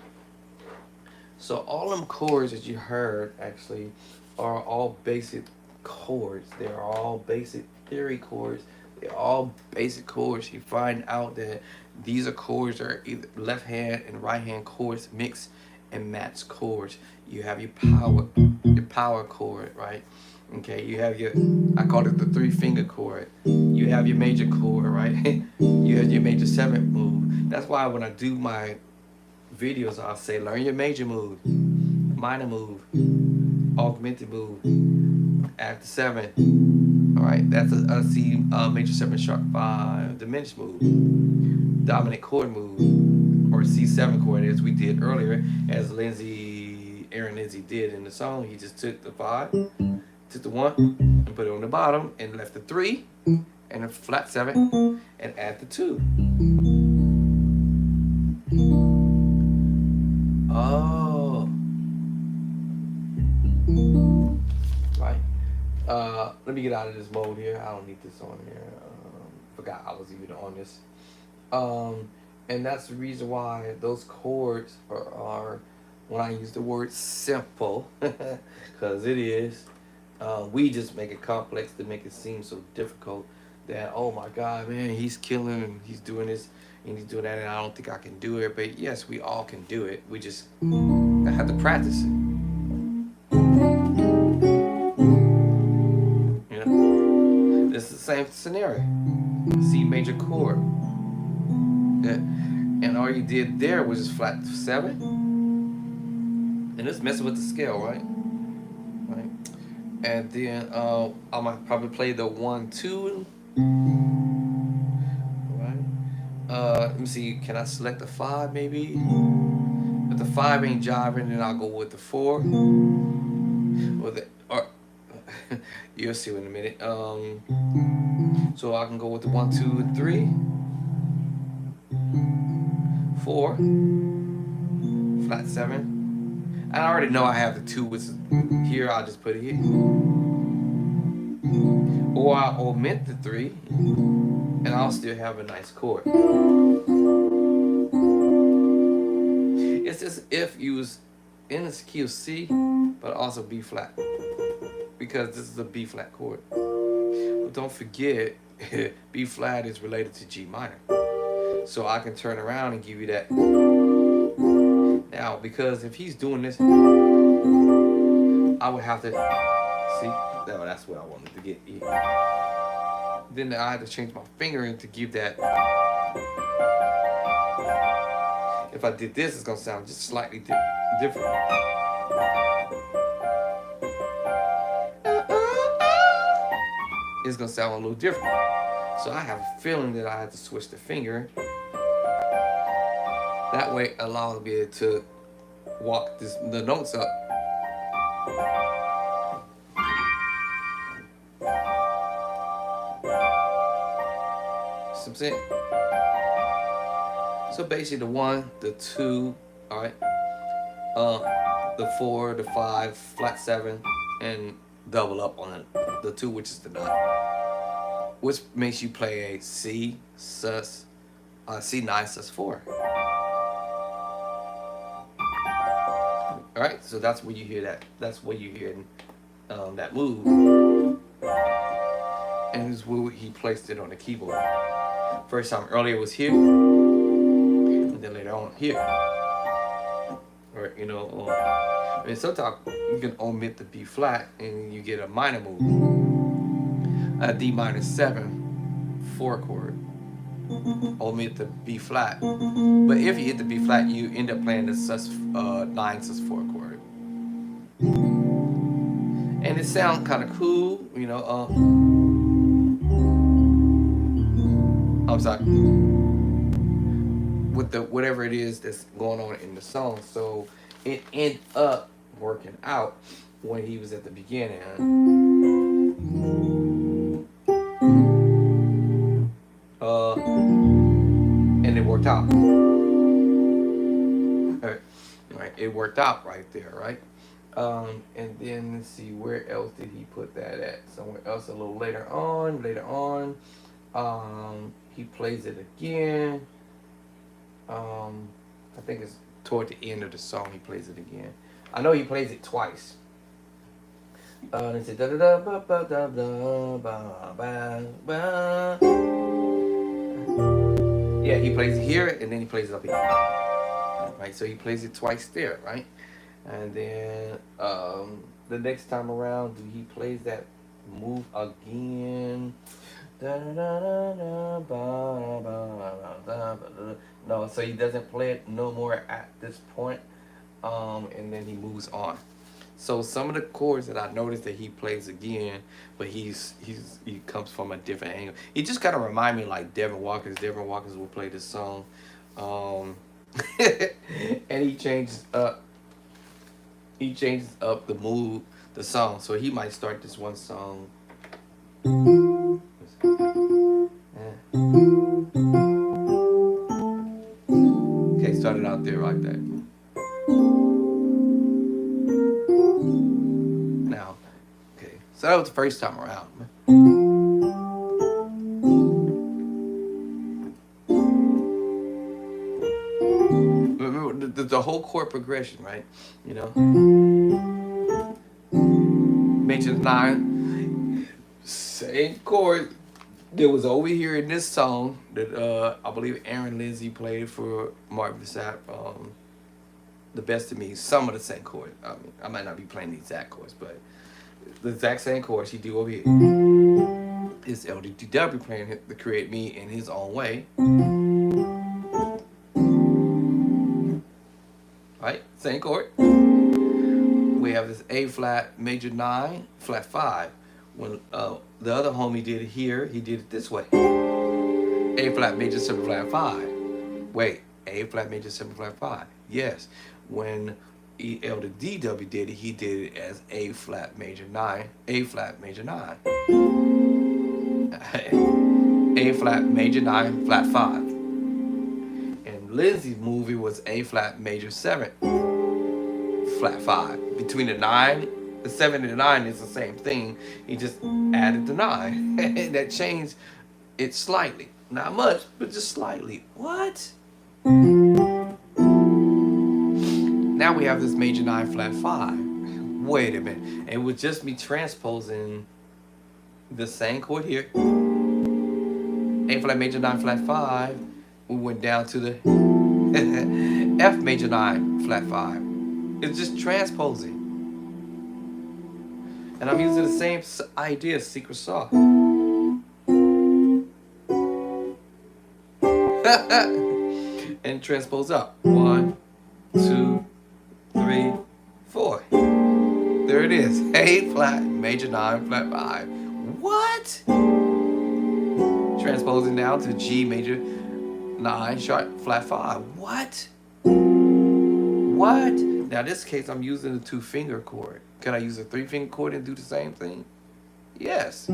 So all them chords that you heard actually are all basic chords. They're all basic theory chords. They're all basic chords. You find out that these are chords that are either left hand and right hand chords mix and match chords. You have your power chord, right? Okay, you have your, I call it the 3-finger chord. You have your major chord, right? You have your major 7th move. That's why when I do my videos, I'll say learn your major move, minor move, augmented move, add the 7. All right, that's a C major 7 sharp 5 diminished move, dominant chord move, or C7 chord as we did earlier, as Aaron Lindsay did in the song. He just took the 5, took the 1, and put it on the bottom, and left the 3 and a flat 7, and add the 2. Oh, right. Let me get out of this mode here. I don't need this on here. Forgot I was even on this. And that's the reason why those chords are when I use the word simple, because it is. We just make it complex to make it seem so difficult that, oh my God, man, he's killing, he's doing this, and he's doing that, and I don't think I can do it. But yes, we all can do it. We just have to practice it. You know, it's the same scenario. C major chord. And all you did there was just flat 7, and it's messing with the scale, right? Right. And then I might probably play the 1, 2. Right. Let me see. Can I select the 5 maybe? If the 5 ain't jiving, then I'll go with the 4. Or you'll see in a minute. So I can go with the 1, 2, and 3. 4, flat 7. I already know I have the 2 with here. I'll just put it here. Or I'll omit the 3, and I'll still have a nice chord. It's just if you was in the key of C, but also B flat, because this is a B flat chord. But don't forget, B flat is related to G minor. So I can turn around and give you that. Now, because if he's doing this, I would have to, see, no, that's what I wanted to get. Then I had to change my fingering to give that. If I did this, it's going to sound just slightly different. It's going to sound a little different. So I have a feeling that I have to switch the finger. That way it allows me to walk the notes up. See? So basically the 1, the 2, all right, the 4, the 5, flat 7, and double up on the 2, which is the 9. which makes you play a C sus, C9 sus 4. All right, so that's where you hear that. That's where you hear that move, and this is where he placed it on the keyboard. First time earlier was here, and then later on here. Or and sometimes you can omit the B flat, and you get a minor move, a D minor 7 4 chord. Omit the B flat, but if you hit the B flat, you end up playing the sus 9 sus 4 chord, and it sounds kind of cool, I'm sorry, with the whatever it is that's going on in the song. So it ended up working out when he was at the beginning. And it worked out. Right, it worked out right there, right? And then let's see, where else did he put that at? Somewhere else a little later on. He plays it again. I think it's toward the end of the song he plays it again. I know he plays it twice. Let's see. Yeah, he plays it here and then he plays it up here. Right, so he plays it twice there, right? And then the next time around, he plays that move again. No, so he doesn't play it no more at this point. And then he moves on. So some of the chords that I noticed that he plays again, but he comes from a different angle. He just kind of remind me like Devin Walkers. Devin Walkers will play this song, and he changes up the mood, the song. So he might start this one song. Okay, started out there like that. Now, okay, so that was the first time around. Remember the whole chord progression, right? Major 9, same chord that was over here in this song that I believe Aaron Lindsay played for Marvin Sapp, The Best of Me. Some of the same chords. I mean, I might not be playing the exact chords, but the exact same chords he do over here. It's LDDW playing it to Create Me in his own way. Right? Same chord. We have this A flat major 9 flat 5. When the other homie did it here, he did it this way. A flat major 7 flat 5. Wait, A flat major 7 flat 5. Yes. When L to DW did it, he did it as A flat major 9, A flat major 9. A flat major 9 flat 5. And Lindsay's movie was A flat major 7 flat 5. Between the 7 and the 9 is the same thing. He just added the 9. That changed it slightly. Not much, but just slightly. What? Now we have this major 9 flat 5. Wait a minute. It would just be transposing the same chord here. A flat major 9 flat 5. We went down to the F major 9 flat 5. It's just transposing. And I'm using the same idea, secret sauce. And transpose up. 1, 2, 3, 4. There it is. A flat, major 9, flat 5. What? Transposing down to G major 9, sharp, flat 5. What? What? Now, in this case, I'm using a 2-finger chord. Can I use a 3-finger chord and do the same thing? Yes.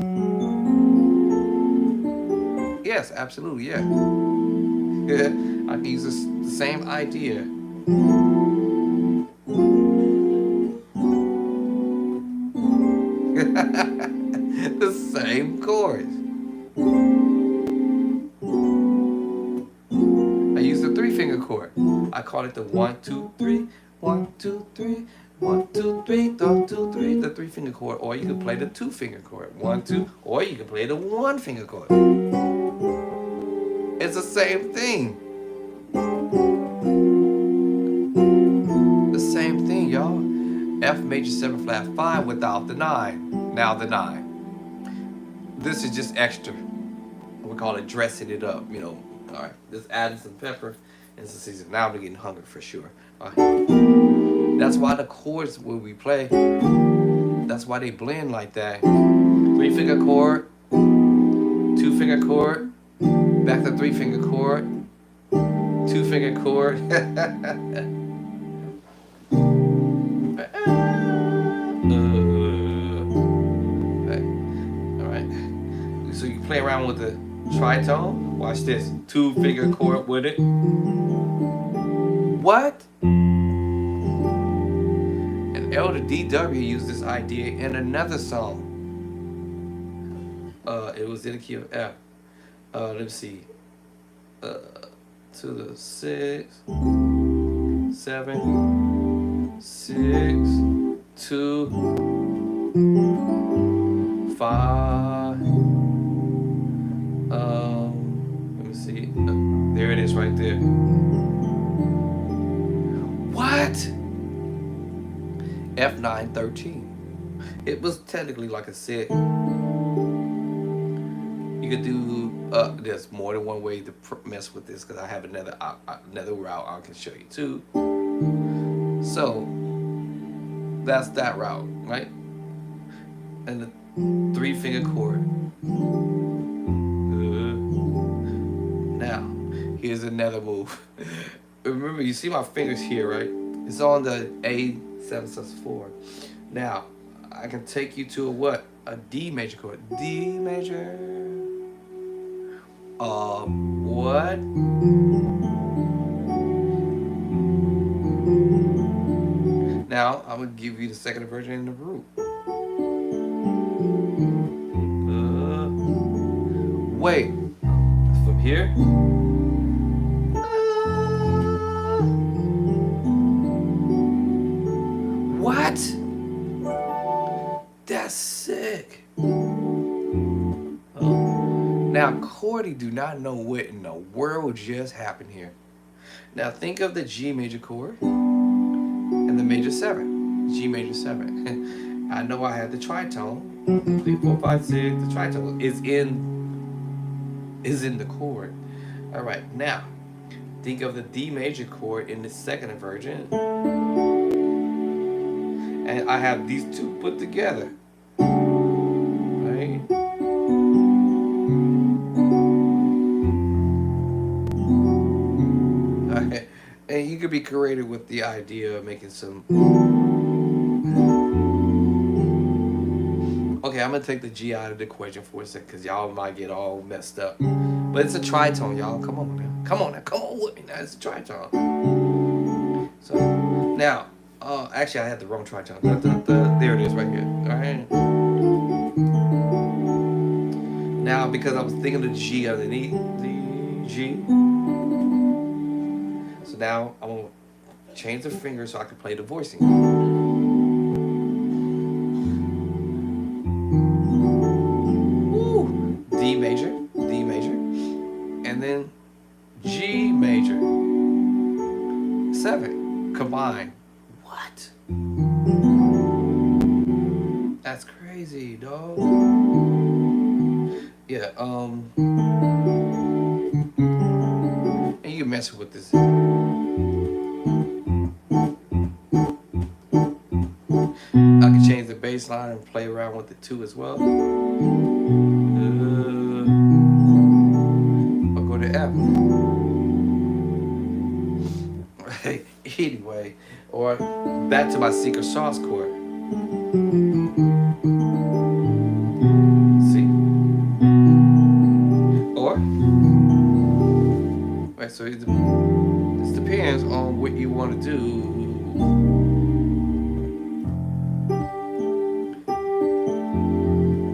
Yes, absolutely, yeah. I can use the same idea. The same chords. call it the 1, 2, 3, 1, 2, 3, 1, 2, 3, 1, 2, 3, the 3-finger chord, or you can play the 2-finger chord, 1, 2, or you can play the 1-finger chord. It's the same thing. The same thing, y'all. F major 7 flat 5 without the 9. Now the 9. This is just extra. We call it dressing it up, you know. All right, just adding some pepper and some seasoning. Now I'm getting hungry for sure. All right. That's why the chords when we play, that's why they blend like that. 3-finger chord, 2-finger chord, back to 3-finger chord, 2-finger chord. All right. So you play around with the tritone. Watch this. 2-finger chord with it. What? And Elder DW used this idea in another song. It was in the key of F. Let's see. To the 6, 7, 6, 2, 5. Let me see. There it is right there. What? F9 13. It was technically, like I said, you could do. There's more than one way to mess with this because I have another route I can show you too. So that's that route, right? And the 3-finger chord. Now, here's another move. Remember, you see my fingers here, right? It's on the A7/4. Now, I can take you to a what? A D major chord. D major. What? Now, I'm going to give you the second version in the root. Wait. From here. What? That's sick. Now, Cordy do not know what in the world just happened here. Now, think of the G major chord and the major 7. G major 7. I know I had the tritone. 3, 4, 5, 6. The tritone is in the chord. All right. Now, think of the D major chord in the second inversion. And I have these two put together. Right? Alright. And you could be creative with the idea of making some. Okay, I'm gonna take the G out of the equation for a second because y'all might get all messed up. But it's a tritone, y'all. Come on now. Come on now. Come on with me now. It's a tritone. So now. Actually, I had the wrong tritone. There it is right here. Alright. Now, because I was thinking of the G underneath, the G. So now, I'm going to change the finger so I can play the voicing. Woo! D major, and then G major. 7 combined. What? That's crazy, dog. Yeah, and you can mess with this. I can change the bass line and play around with the 2 as well. I'll go to F. Right, anyway. Or back to my secret sauce chord. See? Or, right, so this depends on what you want to do.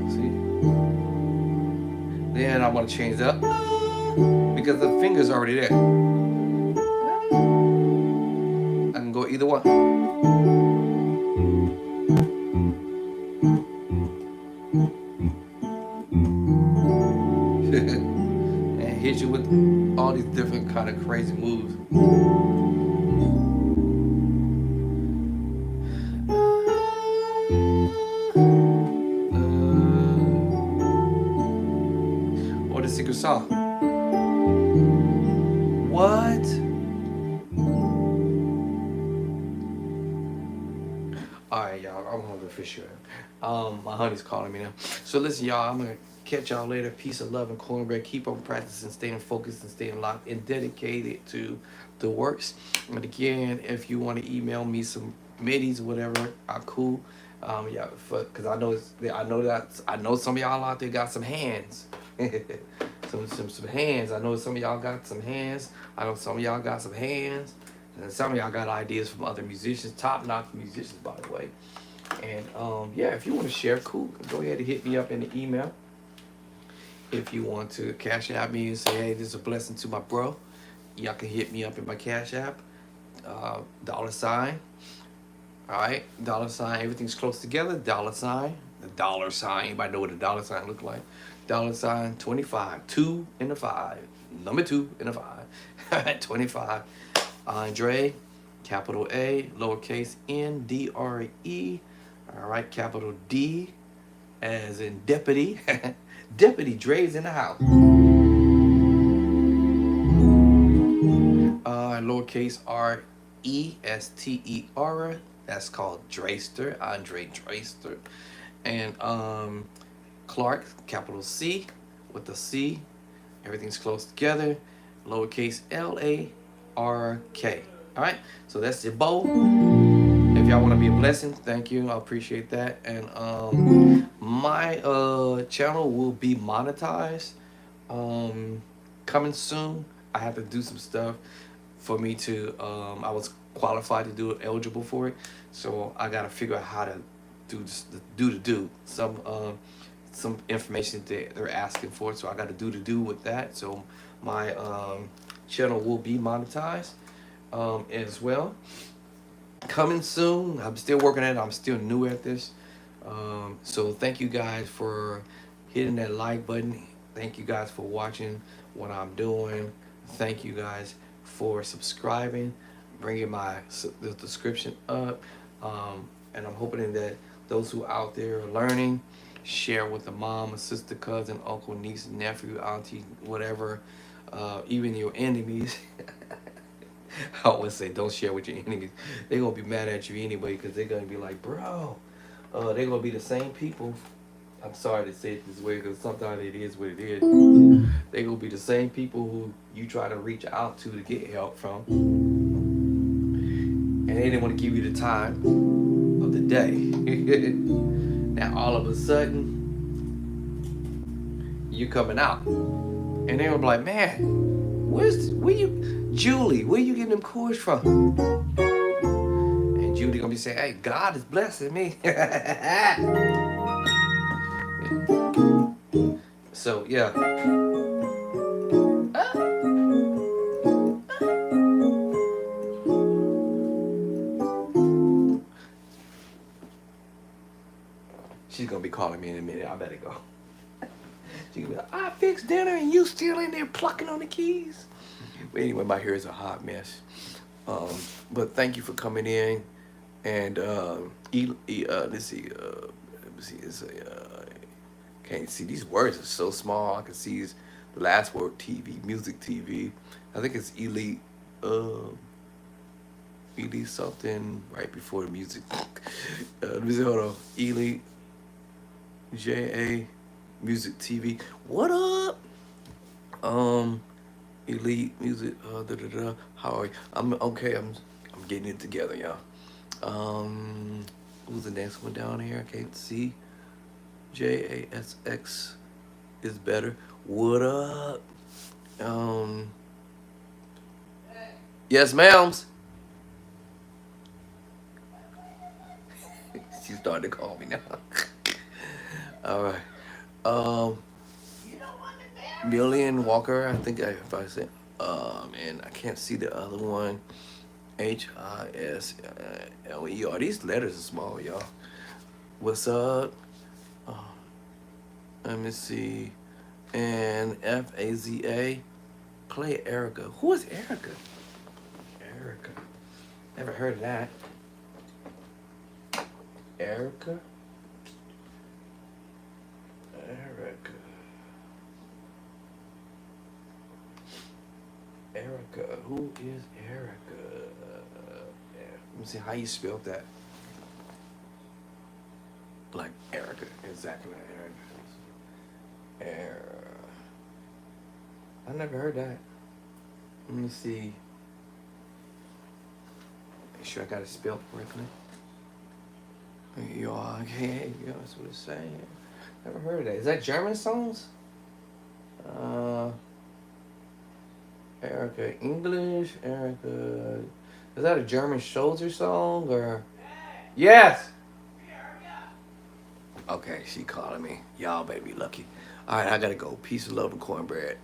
See? Then I want to change up because the finger's already there. go either one. And hit you with all these different kind of crazy moves. Or the secret sauce. What? All right, y'all. I'm hungry for sure. My honey's calling me now. So listen, y'all. I'm gonna catch y'all later. Peace of love and cornbread. Keep on practicing, staying focused, and staying locked and dedicated to the works. And again, if you want to email me some middies, whatever, I'm cool. Yeah, because I know some of y'all out there got some hands. some hands. I know some of y'all got some hands. I know some of y'all got some hands. And some of y'all got ideas from other musicians, top-notch musicians, by the way. And yeah, if you want to share, cool. Go ahead and hit me up in the email. If you want to cash out me and say, hey, this is a blessing to my bro, y'all can hit me up in my cash app, $. All right, $. Everything's close together. $. The $. Anybody know what a $sign look like? $. 25. 2 and a 5. Number 2 and a 5. 25. Andre, capital A, lowercase n, D-R-E. All right, capital D, as in deputy. Deputy Dre's in the house. Lowercase R-E-S-T-E-R. That's called Drayster, Andre Drayster. And Clark, capital C, with the C. Everything's close together. Lowercase L-A-R-K. All right, so that's your bow. If y'all want to be a blessing, thank you. I appreciate that. And my channel will be monetized coming soon. I have to do some stuff for me to. I was qualified to do it, eligible for it, so I got to figure out how to do some information that they're asking for. So I got to do with that. So my channel will be monetized as well. Coming soon. I'm still working at it. I'm still new at this. So thank you guys for hitting that like button. Thank you guys for watching what I'm doing. Thank you guys for subscribing, bringing the description up. And I'm hoping that those who are out there are learning, share with a mom, a sister, cousin, uncle, niece, nephew, auntie, whatever, even your enemies. I always say don't share with your enemies. They're going to be mad at you anyway because they're going to be like, bro, they're going to be the same people. I'm sorry to say it this way because sometimes it is what it is. They're going to be the same people who you try to reach out to get help from. And they didn't want to give you the time of the day. Now all of a sudden, you coming out. And they're going to be like, man, Julie, where you getting them chords from? And Julie gonna be saying, hey, God is blessing me. So yeah. She's gonna be calling me in a minute. I better go. She's gonna be like, I fixed dinner and you still in there plucking on the keys. But anyway, my hair is a hot mess. But thank you for coming in. And let's see. It's can't see, these words are so small. I can see his last word, TV, music TV. I think it's Elite. Elite something right before the music. Let me see. Hold on. Elite J-A Music TV. What up? Elite Music. How are you? I'm okay. I'm getting it together, y'all. Who's the next one down here? I can't see. JASX is better. What up? Yes, ma'ams. She's starting to call me now. All right. Million Walker, I think if I said, man, I can't see the other one. H-I-S-L-E-R. These letters are small, y'all. What's up? Let me see. And F-A-Z-A. Play Erica. Who is Erica? Erica. Never heard of that. Erica? Erica. Erica. Who is Erica? Let me see how you spell that. Like Erica. Exactly like Erica. I never heard that. Let me see. Make sure I got it spelled correctly. Okay, that's what it's saying. Never heard of that. Is that German songs? Erica English. Erica. Is that a German soldier song or? Yes. Okay, she calling me. Y'all better be lucky. All right, I gotta go. Peace, love, and cornbread.